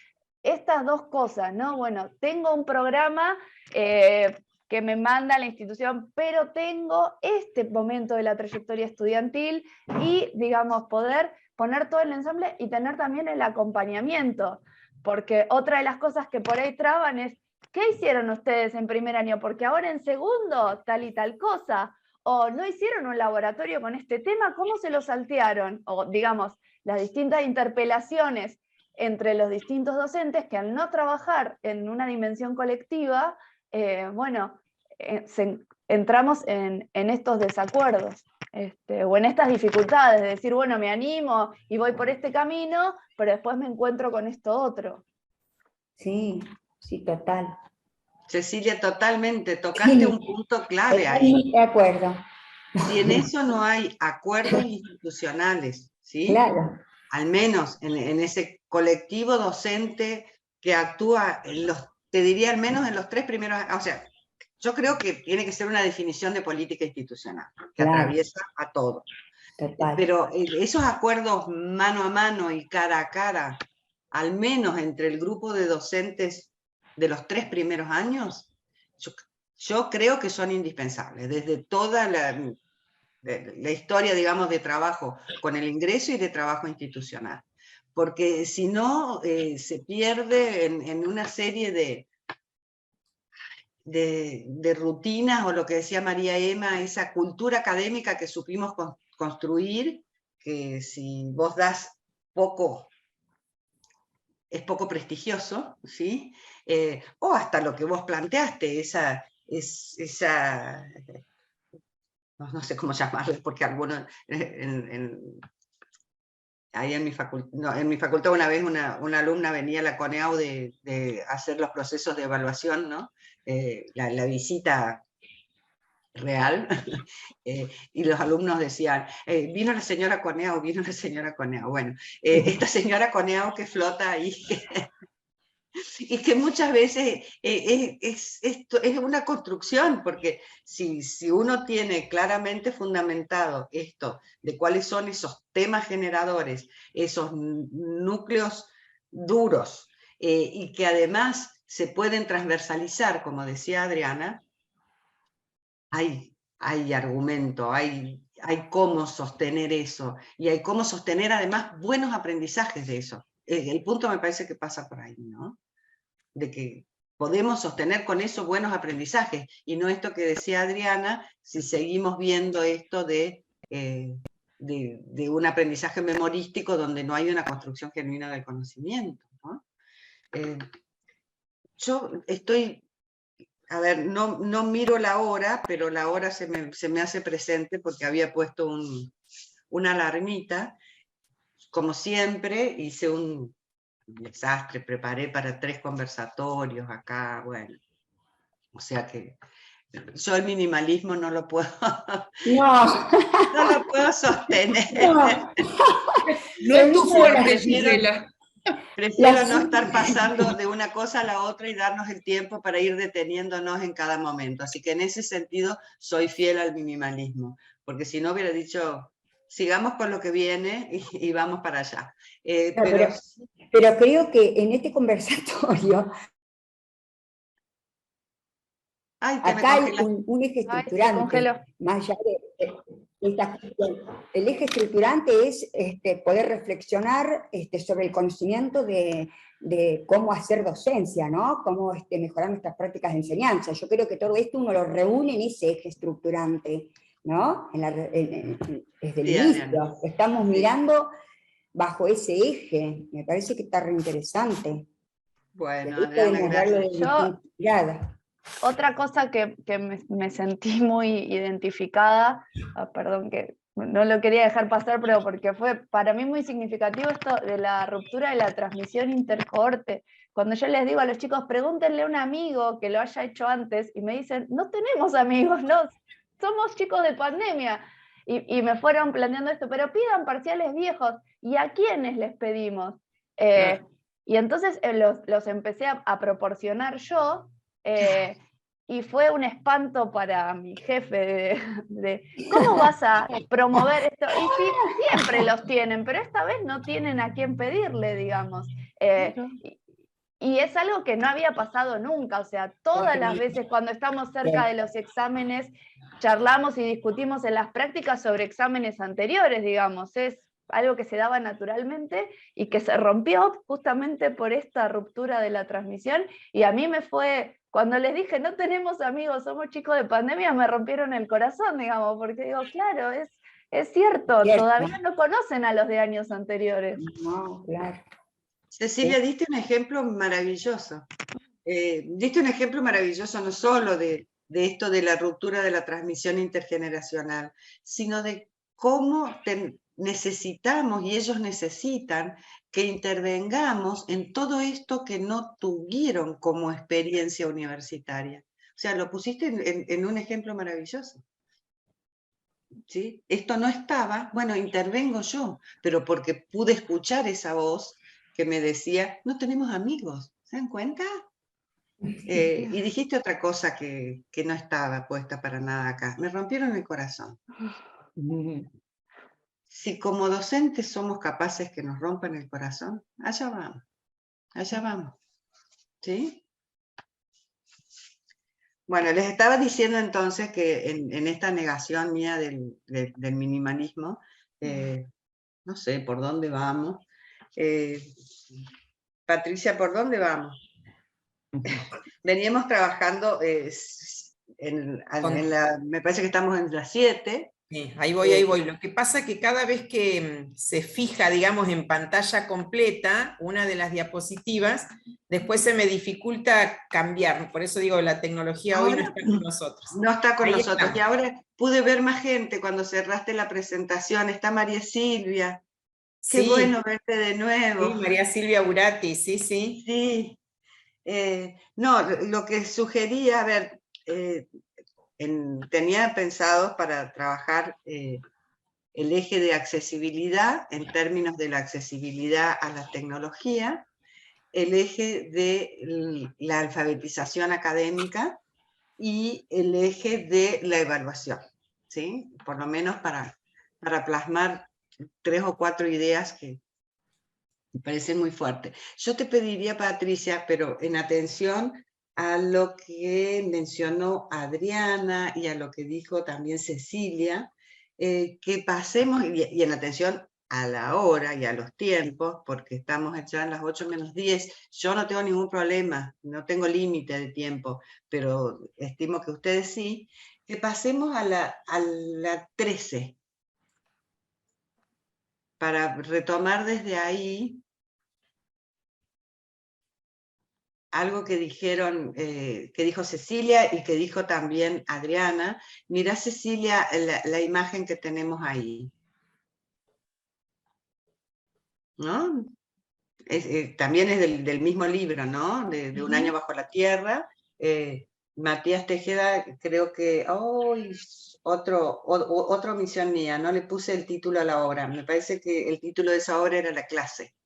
estas dos cosas, ¿no? Bueno, tengo un programa que me manda a la institución, pero tengo este momento de la trayectoria estudiantil y, digamos, poder poner todo el ensamble y tener también el acompañamiento, porque otra de las cosas que por ahí traban es, ¿qué hicieron ustedes en primer año? Porque ahora en segundo tal y tal cosa, o no hicieron un laboratorio con este tema, ¿cómo se lo saltearon? O, digamos, las distintas interpelaciones entre los distintos docentes que al no trabajar en una dimensión colectiva, entramos en estos desacuerdos, o en estas dificultades de decir, bueno, me animo y voy por este camino, pero después me encuentro con esto otro. Sí, sí, total. Cecilia, totalmente, tocaste un punto clave ahí. De acuerdo. Si en eso no hay acuerdos institucionales, ¿sí? Claro. Al menos en ese colectivo docente que actúa, te diría al menos en los 3 primeros, o sea, yo creo que tiene que ser una definición de política institucional, que atraviesa a todo. Total. Pero esos acuerdos mano a mano y cara a cara, al menos entre el grupo de docentes de los 3 primeros años, yo creo que son indispensables, desde toda la historia, digamos, de trabajo con el ingreso y de trabajo institucional. Porque si no, se pierde en una serie de rutinas, o lo que decía María Emma, esa cultura académica que supimos construir, que si vos das poco, es poco prestigioso, ¿sí? O hasta lo que vos planteaste, esa no sé cómo llamarlo, porque algunos, ahí en mi facultad una vez una alumna venía a la CONEAU de hacer los procesos de evaluación, ¿no? La visita real, y los alumnos decían, vino la señora CONEAU, vino la señora CONEAU. Bueno, esta señora CONEAU que flota ahí, Y que muchas veces es una construcción, porque si uno tiene claramente fundamentado esto, de cuáles son esos temas generadores, esos núcleos duros, y que además se pueden transversalizar, como decía Adriana, hay argumento, hay cómo sostener eso, y hay cómo sostener además buenos aprendizajes de eso. El punto me parece que pasa por ahí, ¿no? De que podemos sostener con eso buenos aprendizajes, y no esto que decía Adriana, si seguimos viendo esto de un aprendizaje memorístico donde no hay una construcción genuina del conocimiento, ¿no? Yo estoy, a ver, no miro la hora, pero la hora se me hace presente porque había puesto una alarmita. Como siempre, hice un desastre, preparé para 3 conversatorios acá, bueno. O sea que yo el minimalismo no lo puedo, No, no lo puedo sostener. no. No es tu fuerte, Prefiero- Gisela. Prefiero no estar pasando de una cosa a la otra y darnos el tiempo para ir deteniéndonos en cada momento. Así que en ese sentido soy fiel al minimalismo, porque si no hubiera dicho, sigamos con lo que viene y vamos para allá. No, pero creo que en este conversatorio Ay, te me acá hay congelaste. un eje Ay, se estructurante, congeló. más allá de esta cuestión. El eje estructurante es poder reflexionar sobre el conocimiento de cómo hacer docencia, ¿no? Cómo mejorar nuestras prácticas de enseñanza. Yo creo que todo esto uno lo reúne en ese eje estructurante, ¿no? Desde el Sí, inicio. Adriana. Estamos mirando bajo ese eje. Me parece que está reinteresante. Bueno, Ahí Adriana, podemos verlo de gracias. distintas miradas. Otra cosa que me sentí muy identificada, perdón que no lo quería dejar pasar, pero porque fue para mí muy significativo esto de la ruptura de la transmisión intercohorte. Cuando yo les digo a los chicos, pregúntenle a un amigo que lo haya hecho antes, y me dicen, no tenemos amigos, no, somos chicos de pandemia. Y me fueron planteando esto, pero pidan parciales viejos, ¿y a quiénes les pedimos? Claro. Y entonces los empecé a proporcionar yo, y fue un espanto para mi jefe de ¿cómo vas a promover esto? Y sí, siempre los tienen, pero esta vez no tienen a quién pedirle, digamos. Y es algo que no había pasado nunca, o sea, todas las veces cuando estamos cerca de los exámenes, charlamos y discutimos en las prácticas sobre exámenes anteriores, digamos, es algo que se daba naturalmente y que se rompió justamente por esta ruptura de la transmisión, y a mí me fue, cuando les dije, no tenemos amigos, somos chicos de pandemia, me rompieron el corazón, digamos, porque digo, claro, es cierto, todavía no conocen a los de años anteriores. No, claro. Cecilia, diste un ejemplo maravilloso. Diste un ejemplo maravilloso no solo de esto de la ruptura de la transmisión intergeneracional, sino de cómo necesitamos, y ellos necesitan, que intervengamos en todo esto que no tuvieron como experiencia universitaria. O sea, lo pusiste en un ejemplo maravilloso. ¿Sí? Esto no estaba, bueno, intervengo yo, pero porque pude escuchar esa voz que me decía, no tenemos amigos, ¿se dan cuenta? Y dijiste otra cosa que no estaba puesta para nada acá. Me rompieron el corazón. Si como docentes somos capaces que nos rompan el corazón, allá vamos, allá vamos. ¿Sí? Bueno, les estaba diciendo entonces que en esta negación mía del minimalismo, no sé por dónde vamos. Patricia, ¿por dónde vamos? Veníamos trabajando, me parece que estamos en las 7. Sí, ahí voy. Lo que pasa es que cada vez que se fija, digamos, en pantalla completa una de las diapositivas, después se me dificulta cambiar. Por eso digo, la tecnología hoy no está con nosotros. No está con Ahí nosotros. estamos. Y ahora pude ver más gente cuando cerraste la presentación. Está María Silvia. Qué Sí, bueno verte de nuevo. sí, María Silvia Urati, sí. Sí. No, lo que sugería, a ver, tenía pensado para trabajar el eje de accesibilidad en términos de la accesibilidad a la tecnología, el eje de la alfabetización académica y el eje de la evaluación, ¿sí? Por lo menos para plasmar 3 o 4 ideas que me parecen muy fuertes. Yo te pediría, Patricia, pero en atención a lo que mencionó Adriana y a lo que dijo también Cecilia, que pasemos, y en atención a la hora y a los tiempos, porque estamos ya en las 8 menos 10, yo no tengo ningún problema, no tengo límite de tiempo, pero estimo que ustedes sí, que pasemos a la 13, para retomar desde ahí algo que dijeron, que dijo Cecilia y que dijo también Adriana. Mirá, Cecilia, la imagen que tenemos ahí, ¿no? También es del mismo libro, ¿no? De Un año bajo la tierra. Matías Tejeda, creo que, otra omisión mía, no le puse el título a la obra. Me parece que el título de esa obra era La clase,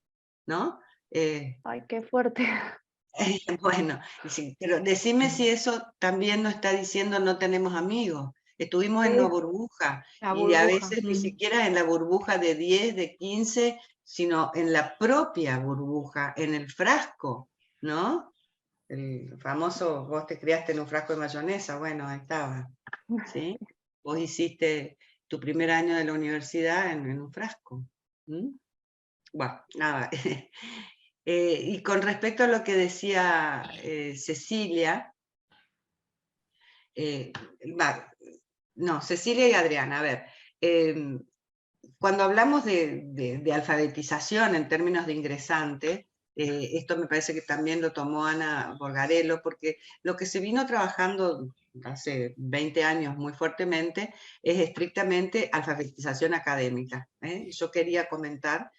¿no? Ay, qué fuerte. Bueno, sí, pero decime si eso también nos está diciendo no tenemos amigos. Estuvimos en una burbuja, La y a burbuja. veces ni siquiera en la burbuja de 10, de 15, sino en la propia burbuja, en el frasco, ¿no? El famoso, vos te criaste en un frasco de mayonesa, bueno, ahí estaba, ¿sí? Vos hiciste tu primer año de la universidad en un frasco. Bueno, nada. Y con respecto a lo que decía Cecilia, Cecilia y Adriana, a ver, cuando hablamos de alfabetización en términos de ingresante, esto me parece que también lo tomó Ana Borgarello, porque lo que se vino trabajando hace 20 años muy fuertemente es estrictamente alfabetización académica. Yo quería comentar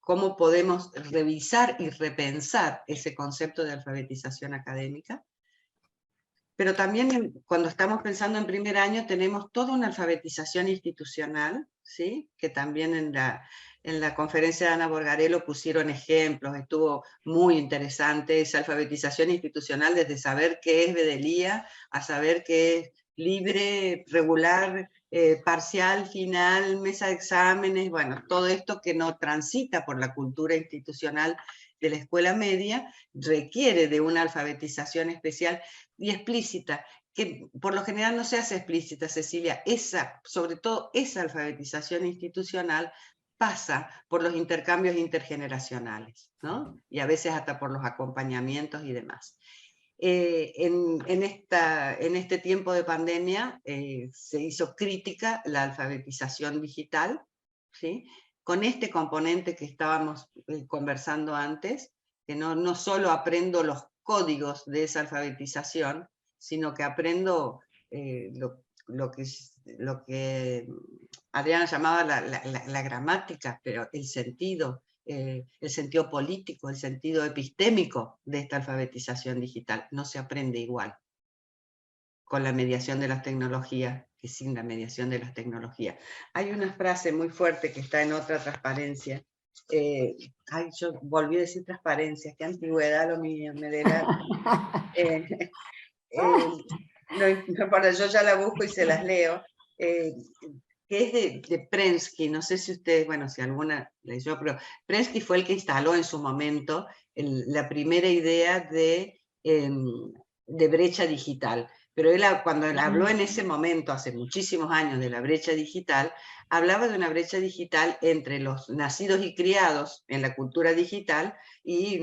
cómo podemos revisar y repensar ese concepto de alfabetización académica. Pero también cuando estamos pensando en primer año tenemos toda una alfabetización institucional, ¿sí? Que también en la conferencia de Ana Borgarello pusieron ejemplos, estuvo muy interesante esa alfabetización institucional, desde saber qué es bedelía a saber qué es libre, regular, parcial, final, mesa de exámenes, bueno, todo esto que no transita por la cultura institucional de la escuela media requiere de una alfabetización especial y explícita, que por lo general no se hace explícita, Cecilia, sobre todo esa alfabetización institucional pasa por los intercambios intergeneracionales, ¿no? Y a veces hasta por los acompañamientos y demás. En este tiempo de pandemia se hizo crítica la alfabetización digital, ¿sí? Con este componente que estábamos conversando antes, que no solo aprendo los códigos de esa alfabetización, sino que aprendo lo que Adriana llamaba la gramática, pero el sentido político, el sentido epistémico de esta alfabetización digital. No se aprende igual con la mediación de las tecnologías que sin la mediación de las tecnologías. Hay una frase muy fuerte que está en otra transparencia. Yo volví a decir transparencia, qué antigüedad lo mío, me delata. No importa, yo ya la busco y se las leo. Que es de Prensky, no sé si ustedes, bueno, si alguna leyó, pero Prensky fue el que instaló en su momento la primera idea de brecha digital. Pero cuando él habló en ese momento, hace muchísimos años, de la brecha digital, hablaba de una brecha digital entre los nacidos y criados en la cultura digital y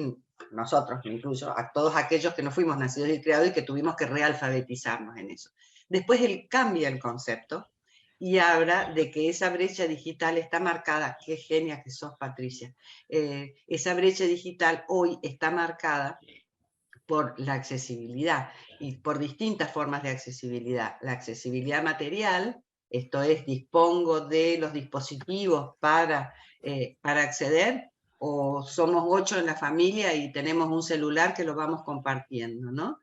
nosotros, incluso a todos aquellos que no fuimos nacidos y criados y que tuvimos que realfabetizarnos en eso. Después él cambia el concepto y habla de que esa brecha digital está marcada, qué genia que sos, Patricia, esa brecha digital hoy está marcada por la accesibilidad y por distintas formas de accesibilidad. La accesibilidad material, esto es, dispongo de los dispositivos para acceder, o somos 8 en la familia y tenemos un celular que lo vamos compartiendo, ¿no?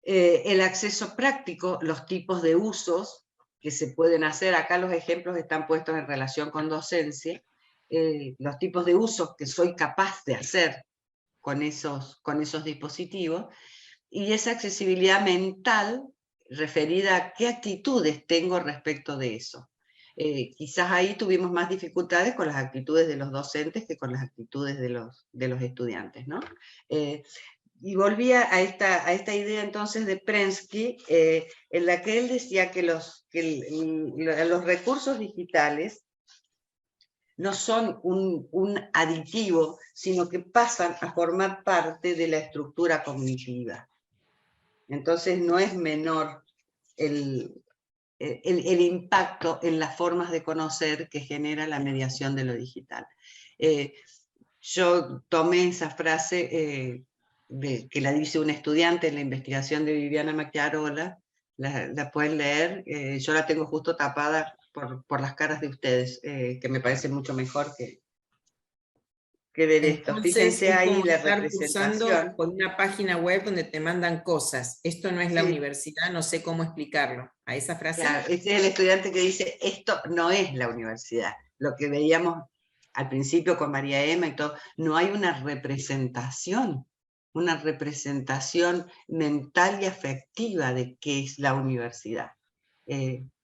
El acceso práctico, los tipos de usos que se pueden hacer, acá los ejemplos están puestos en relación con docencia, los tipos de usos que soy capaz de hacer con esos dispositivos, y esa accesibilidad mental referida a qué actitudes tengo respecto de eso. Quizás ahí tuvimos más dificultades con las actitudes de los docentes que con las actitudes de los estudiantes, ¿no? Y volvía a esta idea entonces de Prensky, en la que él decía que los recursos digitales no son un aditivo, sino que pasan a formar parte de la estructura cognitiva. Entonces no es menor el impacto en las formas de conocer que genera la mediación de lo digital. Yo tomé esa frase que la dice un estudiante en la investigación de Viviana Macchiarola, la pueden leer, yo la tengo justo tapada por las caras de ustedes, que me parece mucho mejor que ver esto. Entonces, Fíjense es ahí como la estar representación. cursando por una página web donde te mandan cosas. Esto no es la Sí. universidad, no sé cómo explicarlo. ¿A esa frase? Claro, este es el estudiante que dice, esto no es la universidad. Lo que veíamos al principio con María Emma y todo, no hay una representación mental y afectiva de qué es la universidad.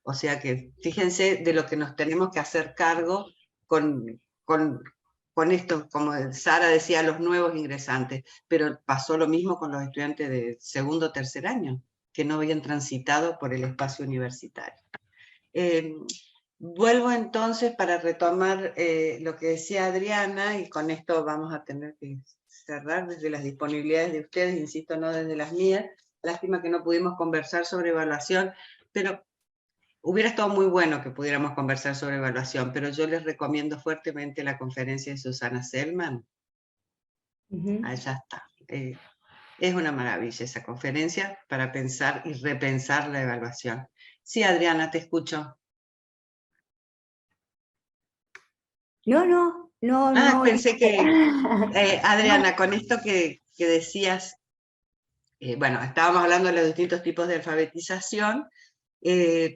O sea que fíjense de lo que nos tenemos que hacer cargo con esto, como Sara decía, los nuevos ingresantes, pero pasó lo mismo con los estudiantes de segundo o tercer año, que no habían transitado por el espacio universitario. Vuelvo entonces para retomar lo que decía Adriana, y con esto vamos a tener que cerrar desde las disponibilidades de ustedes, insisto, no desde las mías. Lástima que no pudimos conversar sobre evaluación, pero hubiera estado muy bueno que pudiéramos conversar sobre evaluación, pero yo les recomiendo fuertemente la conferencia de Susana Selman. Allá está. Es una maravilla esa conferencia para pensar y repensar la evaluación. Sí, Adriana, te escucho. No. Pensé que, Adriana, con esto que decías, bueno, estábamos hablando de los distintos tipos de alfabetización,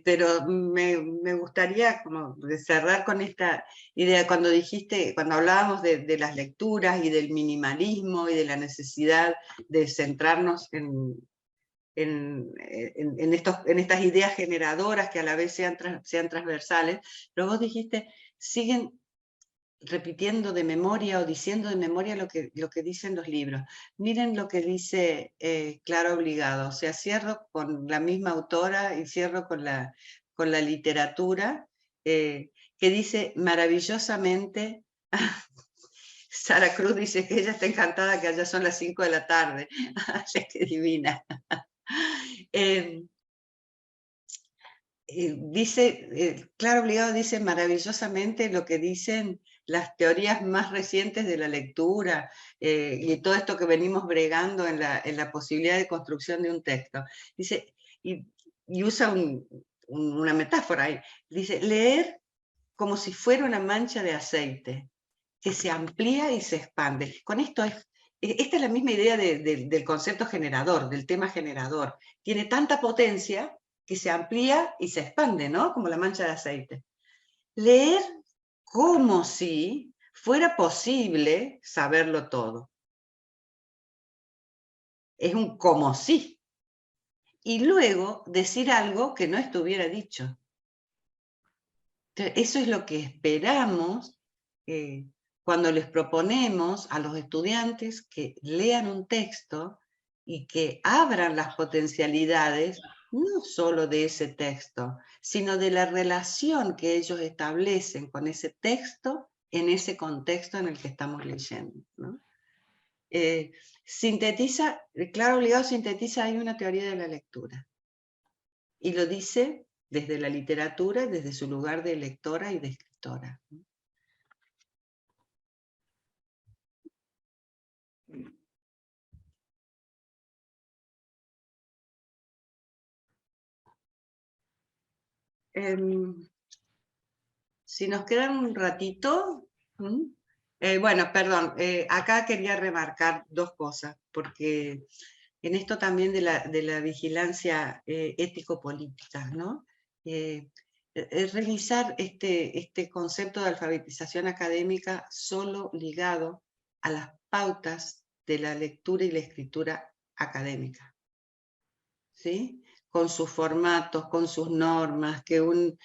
pero me gustaría como cerrar con esta idea, cuando hablábamos de las lecturas y del minimalismo y de la necesidad de centrarnos en estas ideas generadoras que a la vez sean transversales, pero vos dijiste, siguen repitiendo de memoria o diciendo de memoria lo que dicen los libros. Miren lo que dice Clara Obligado, o sea, cierro con la misma autora y cierro con la literatura, que dice maravillosamente, Sara Cruz dice que ella está encantada que allá son las 5 de la tarde, qué divina. Clara Obligado dice maravillosamente lo que dicen las teorías más recientes de la lectura y todo esto que venimos bregando en la posibilidad de construcción de un texto. Dice, y usa una metáfora ahí, dice, leer como si fuera una mancha de aceite, que se amplía y se expande. Con esto esta es la misma idea del concepto generador, del tema generador. Tiene tanta potencia que se amplía y se expande, ¿no? Como la mancha de aceite. Leer como si fuera posible saberlo todo. Es un como si. Y luego decir algo que no estuviera dicho. Entonces, eso es lo que esperamos cuando les proponemos a los estudiantes que lean un texto y que abran las potencialidades no solo de ese texto, sino de la relación que ellos establecen con ese texto en ese contexto en el que estamos leyendo, ¿no? Clara Obligado sintetiza ahí una teoría de la lectura. Y lo dice desde la literatura, desde su lugar de lectora y de escritora. Si nos queda un ratito, bueno, perdón, acá quería remarcar dos cosas, porque en esto también de la vigilancia ético-política, ¿no? Revisar este concepto de alfabetización académica solo ligado a las pautas de la lectura y la escritura académica, ¿sí? Con sus formatos, con sus normas, que un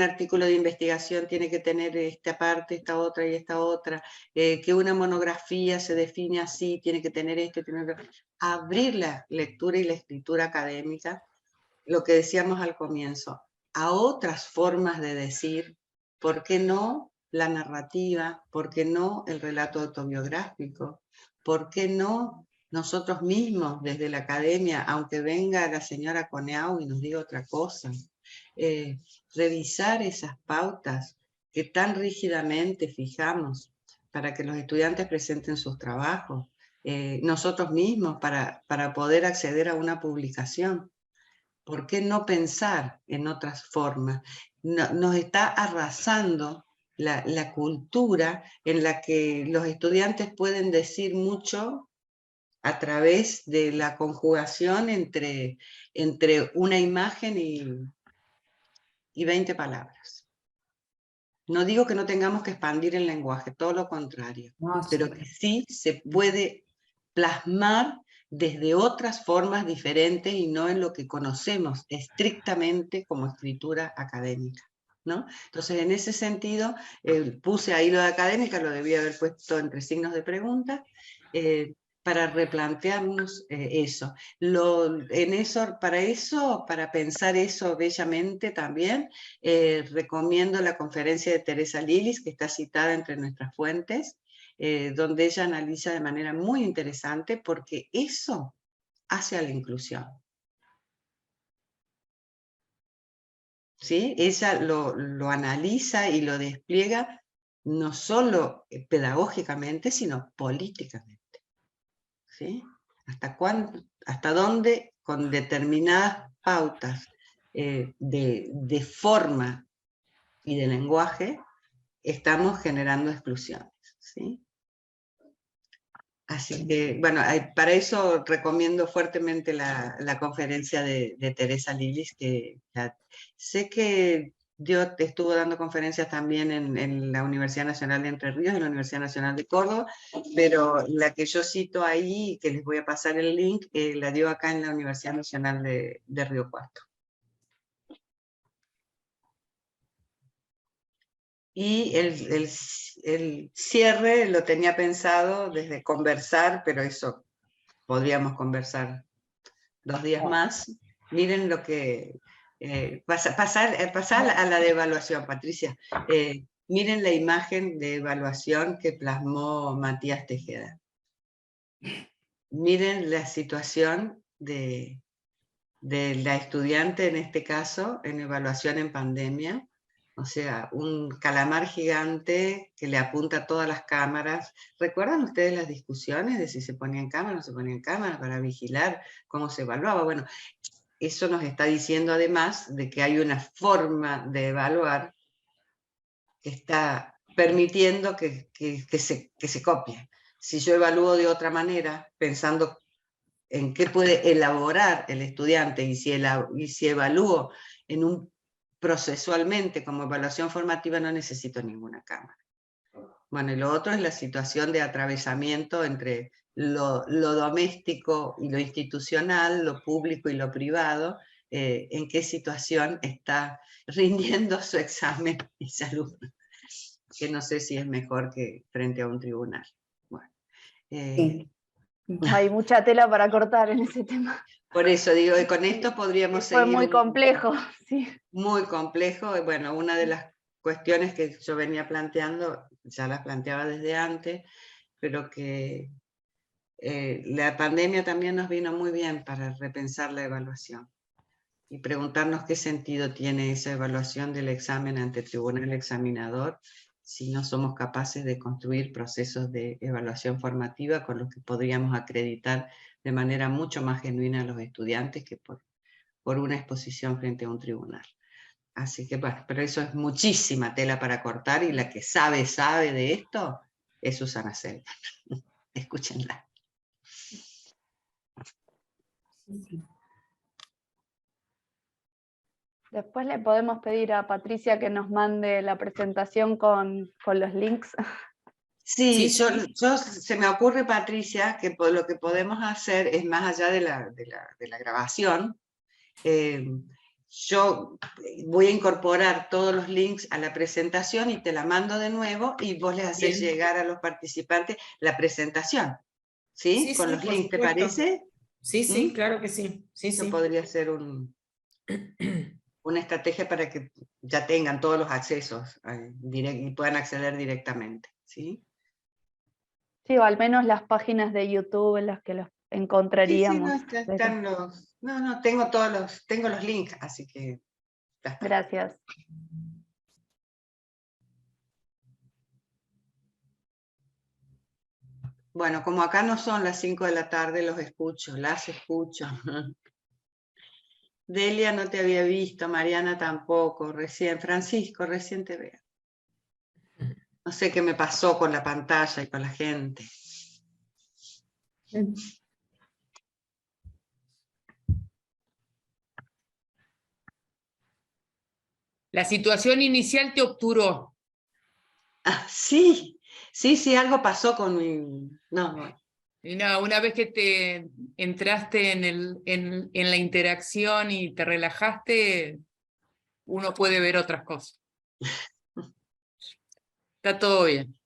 artículo de investigación tiene que tener esta parte, esta otra y esta otra, que una monografía se define así, tiene que tener esto, abrir la lectura y la escritura académica, lo que decíamos al comienzo, a otras formas de decir, ¿por qué no la narrativa? ¿Por qué no el relato autobiográfico? ¿Por qué no nosotros mismos desde la academia, aunque venga la señora Coneau y nos diga otra cosa? Revisar esas pautas que tan rígidamente fijamos para que los estudiantes presenten sus trabajos, nosotros mismos para poder acceder a una publicación. ¿Por qué no pensar en otras formas? Nos está arrasando la cultura en la que los estudiantes pueden decir mucho a través de la conjugación entre una imagen y 20 palabras. No digo que no tengamos que expandir el lenguaje, todo lo contrario, pero que sí se puede plasmar desde otras formas diferentes y no en lo que conocemos estrictamente como escritura académica, ¿no? Entonces, en ese sentido, puse ahí lo de académica, lo debía haber puesto entre signos de pregunta, para replantearnos eso. Para pensar eso bellamente también, recomiendo la conferencia de Teresa Lilis, que está citada entre nuestras fuentes, donde ella analiza de manera muy interesante, porque eso hace a la inclusión. ¿Sí? Ella lo analiza y lo despliega no solo pedagógicamente, sino políticamente. ¿Sí? ¿Hasta dónde con determinadas pautas de forma y de lenguaje estamos generando exclusiones? ¿Sí? Así que, bueno, para eso recomiendo fuertemente la conferencia de Teresa Lilis, que sé que estuvo dando conferencias también en la Universidad Nacional de Entre Ríos y la Universidad Nacional de Córdoba, pero la que yo cito ahí, que les voy a pasar el link, la dio acá en la Universidad Nacional de Río Cuarto. Y el cierre lo tenía pensado desde conversar, pero eso podríamos conversar 2 días más. Miren lo que... pasar a la de evaluación, Patricia. Miren la imagen de evaluación que plasmó Matías Tejeda. Miren la situación de la estudiante, en este caso, en evaluación en pandemia. O sea, un calamar gigante que le apunta a todas las cámaras. ¿Recuerdan ustedes las discusiones de si se ponía en cámara o no se ponía en cámara para vigilar cómo se evaluaba? Bueno, eso nos está diciendo además de que hay una forma de evaluar que está permitiendo que se copie. Si yo evalúo de otra manera, pensando en qué puede elaborar el estudiante, y si evalúo en un procesualmente como evaluación formativa, no necesito ninguna cámara. Bueno, y lo otro es la situación de atravesamiento entre lo doméstico y lo institucional, lo público y lo privado, en qué situación está rindiendo su examen ese alumno, que no sé si es mejor que frente a un tribunal. Bueno, Sí. Hay mucha tela para cortar en ese tema. por eso digo, y con esto podríamos Fue seguir. muy complejo, sí. Muy complejo. Bueno, una de las cuestiones que yo venía planteando, ya las planteaba desde antes, pero que la pandemia también nos vino muy bien para repensar la evaluación y preguntarnos qué sentido tiene esa evaluación del examen ante tribunal examinador si no somos capaces de construir procesos de evaluación formativa con los que podríamos acreditar de manera mucho más genuina a los estudiantes que por una exposición frente a un tribunal. Así que bueno, pero eso es muchísima tela para cortar, y la que sabe de esto es Susana Selva. Escúchenla. Después le podemos pedir a Patricia que nos mande la presentación con los links. Sí, Sí, se me ocurre, Patricia, que lo que podemos hacer es más allá de la grabación. Yo voy a incorporar todos los links a la presentación y te la mando de nuevo y vos les haces Bien. llegar a los participantes la presentación, ¿sí? Sí, Con sí, los por links, ¿te supuesto. parece? Sí, sí, ¿Mm? claro que sí. Sí, Eso sí. podría ser una estrategia para que ya tengan todos los accesos y puedan acceder directamente, ¿sí? Sí, o al menos las páginas de YouTube en las que los Sí, encontraríamos. no, están los... No, tengo tengo los links, así que ya está. Gracias. Bueno, como acá no son las 5 de la tarde, las escucho. Delia no te había visto, Mariana tampoco, Francisco, recién te veo. No sé qué me pasó con la pantalla y con la gente. La situación inicial te obturó. Ah, sí, algo pasó con mi... No. Y no, una vez que te entraste en la interacción y te relajaste, uno puede ver otras cosas. Está todo bien.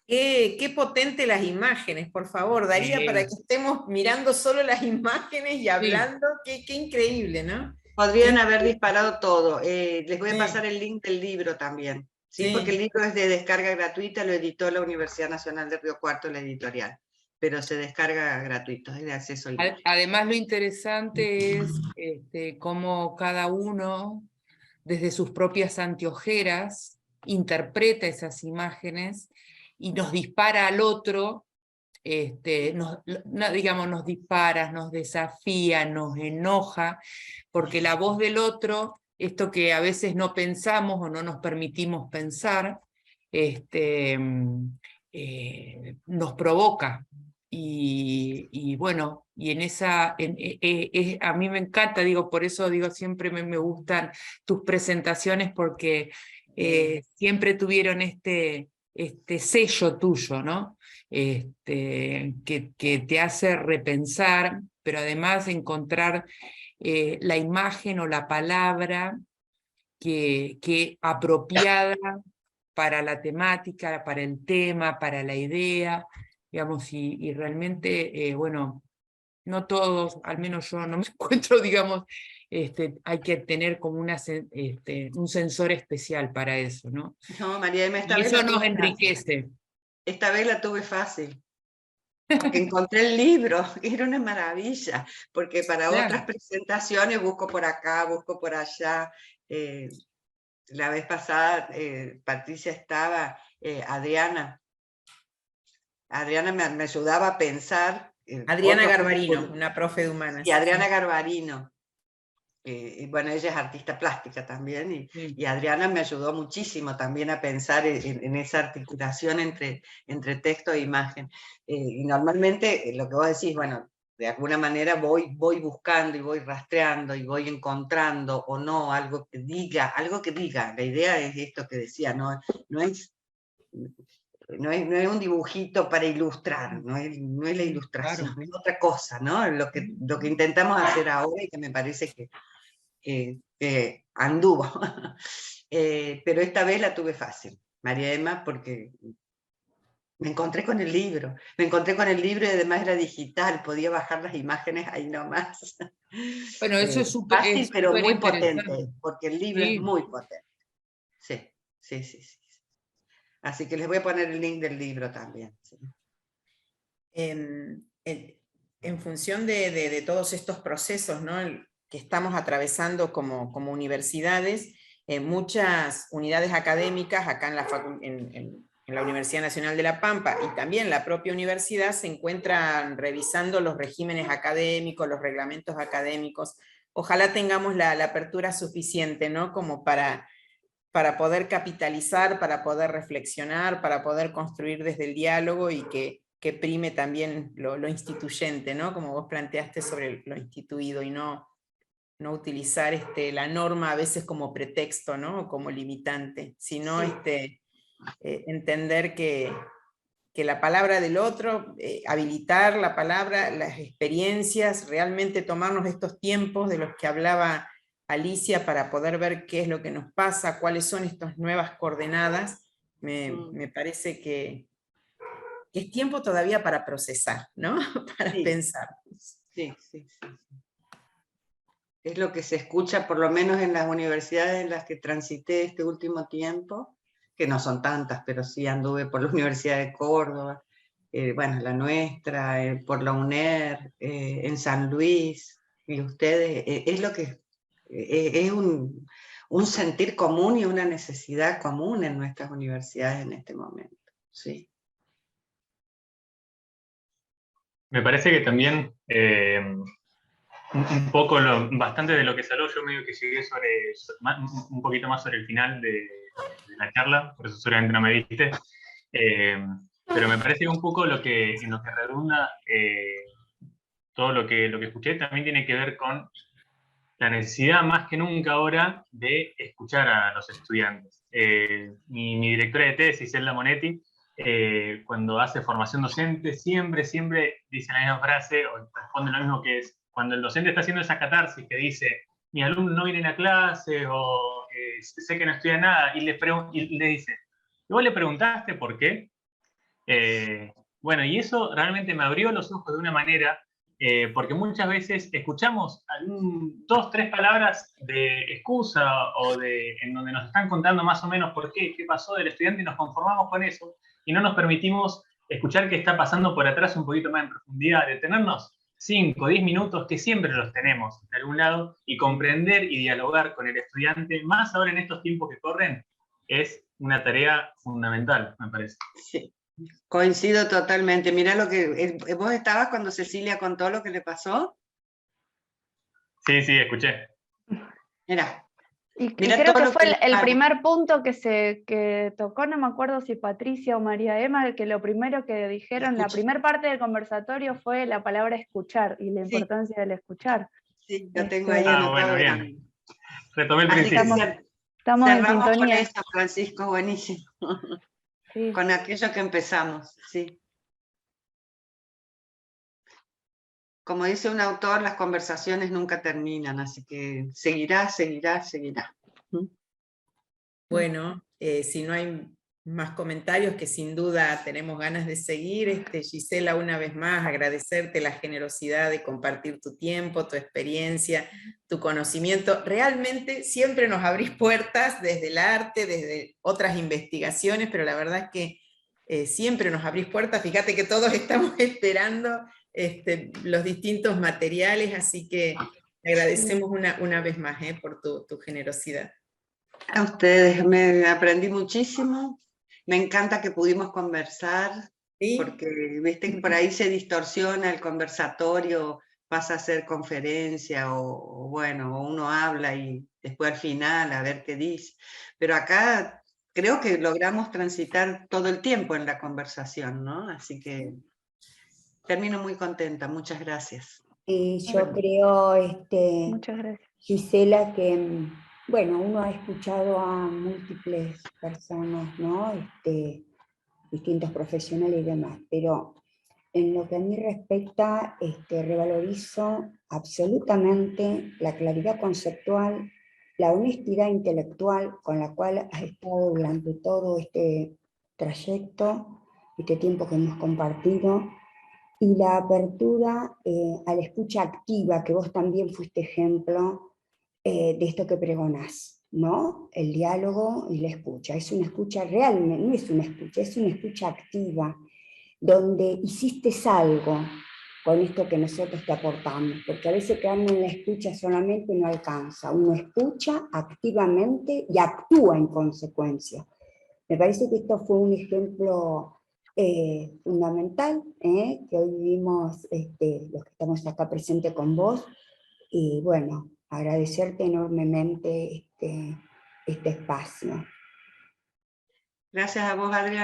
Qué potente las imágenes, por favor. Daría para que estemos mirando solo las imágenes y hablando. Qué increíble, ¿no? Podrían haber disparado todo. Les voy a Sí. pasar el link del libro también, ¿sí? Sí. Porque el libro es de descarga gratuita, lo editó la Universidad Nacional de Río Cuarto, la editorial, pero se descarga gratuito, es de acceso libre. Además, lo interesante es cómo cada uno, desde sus propias anteojeras, interpreta esas imágenes y nos dispara al otro, digamos, nos dispara, nos desafía, nos enoja, porque la voz del otro, esto que a veces no pensamos o no nos permitimos pensar, nos provoca. Y bueno, y en esa, a mí me encanta, digo, por eso digo, siempre me gustan tus presentaciones porque siempre tuvieron este sello tuyo, ¿no? Que te hace repensar, pero además encontrar la imagen o la palabra que apropiada para la temática, para el tema, para la idea, digamos, y realmente, bueno, no todos, al menos yo no me encuentro, digamos, hay que tener como un sensor especial para eso, ¿no? No, María Emma, esta Y vez eso la nos tuve enriquece. fácil. Esta vez la tuve fácil. Porque encontré el libro, era una maravilla, porque para otras presentaciones busco por acá, busco por allá. La vez pasada, Patricia estaba, Adriana me ayudaba a pensar. Adriana Garbarino, una profe de humanas. Y Adriana Garbarino. Y bueno, ella es artista plástica también, y Adriana me ayudó muchísimo también a pensar en esa articulación entre texto e imagen. Y normalmente lo que vos decís, bueno, de alguna manera voy buscando y voy rastreando y voy encontrando o no algo que diga. La idea es esto que decía, no es un dibujito para ilustrar, no es la ilustración, claro. Es otra cosa, ¿no? Lo que intentamos hacer ahora y que me parece que anduvo. Pero esta vez la tuve fácil, María Emma, porque me encontré con el libro. Y además era digital, podía bajar las imágenes ahí nomás. Bueno, eso es súper fácil, pero muy interesante. potente, porque el libro es muy potente. Sí. Así que les voy a poner el link del libro también. Sí. En función de todos estos procesos, ¿no?, que estamos atravesando como universidades, muchas unidades académicas acá en la Universidad Nacional de La Pampa y también la propia universidad se encuentran revisando los regímenes académicos, los reglamentos académicos. Ojalá tengamos la apertura suficiente, ¿no?, como para poder capitalizar, para poder reflexionar, para poder construir desde el diálogo y que prime también lo instituyente, ¿no?, como vos planteaste sobre lo instituido y no utilizar la norma a veces como pretexto, ¿no?, como limitante, sino entender que la palabra del otro, habilitar la palabra, las experiencias, realmente tomarnos estos tiempos de los que hablaba Alicia para poder ver qué es lo que nos pasa, cuáles son estas nuevas coordenadas, me parece que es tiempo todavía para procesar, ¿no? Para pensar. Sí. Es lo que se escucha, por lo menos en las universidades en las que transité este último tiempo, que no son tantas, pero sí anduve por la Universidad de Córdoba, bueno, la nuestra, por la UNER, en San Luis, y ustedes, es lo que es un sentir común y una necesidad común en nuestras universidades en este momento, sí. Me parece que también un poco, bastante de lo que se habló, yo medio que llegué un poquito más sobre el final de la charla, por eso seguramente no me viste, pero me parece que un poco en lo que redunda todo lo que escuché también tiene que ver con la necesidad más que nunca ahora de escuchar a los estudiantes. Mi directora de tesis, Zelda Monetti, cuando hace formación docente, siempre dice la misma frase, o responde lo mismo, que es, cuando el docente está haciendo esa catarsis que dice, mi alumno no viene a clase, o sé que no estudia nada, y le dice, ¿y vos le preguntaste por qué? Bueno, y eso realmente me abrió los ojos de una manera, porque muchas veces escuchamos 2, 3 palabras de excusa o en donde nos están contando más o menos por qué pasó del estudiante, y nos conformamos con eso y no nos permitimos escuchar qué está pasando por atrás un poquito más en profundidad, detenernos 5, 10 minutos, que siempre los tenemos de algún lado, y comprender y dialogar con el estudiante, más ahora en estos tiempos que corren, es una tarea fundamental, me parece. Sí. Coincido totalmente. Mirá lo que... ¿Vos estabas cuando Cecilia contó lo que le pasó? Sí, escuché. Mirá. Y creo que fue el primer punto que tocó, no me acuerdo si Patricia o María Emma, que lo primero que dijeron, la primera parte del conversatorio fue la palabra escuchar y la importancia del escuchar. Sí, lo tengo ahí anotado. Bueno, bien. Retomé el principio. Estamos en sintonía. Con eso, Francisco, buenísimo. Sí. Con aquello que empezamos, sí. Como dice un autor, las conversaciones nunca terminan, así que seguirá. Bueno, si no hay más comentarios, que sin duda tenemos ganas de seguir, Gisela, una vez más agradecerte la generosidad de compartir tu tiempo, tu experiencia, tu conocimiento. Realmente siempre nos abrís puertas desde el arte, desde otras investigaciones, pero la verdad es que siempre nos abrís puertas. Fíjate que todos estamos esperando los distintos materiales, así que te agradecemos una vez más por tu generosidad. A ustedes, me aprendí muchísimo, me encanta que pudimos conversar, ¿sí? Porque viste que por ahí se distorsiona el conversatorio, pasa a ser conferencia, o bueno, o uno habla y después al final a ver qué dice, pero acá creo que logramos transitar todo el tiempo en la conversación, ¿no? Así que termino muy contenta, muchas gracias. Yo creo, muchas gracias, Gisela, que bueno, uno ha escuchado a múltiples personas, ¿no? Distintos profesionales y demás, pero en lo que a mí respecta, revalorizo absolutamente la claridad conceptual, la honestidad intelectual con la cual has estado durante todo este trayecto, este tiempo que hemos compartido, y la apertura a la escucha activa, que vos también fuiste ejemplo de esto que pregonás, ¿no? El diálogo y la escucha. Es una escucha realmente, no es una escucha activa, donde hiciste algo con esto que nosotros te aportamos, porque a veces quedarnos en la escucha solamente no alcanza. Uno escucha activamente y actúa en consecuencia. Me parece que esto fue un ejemplo fundamental, que hoy vivimos los que estamos acá presentes con vos, y bueno, agradecerte enormemente este espacio. Gracias a vos, Adriana.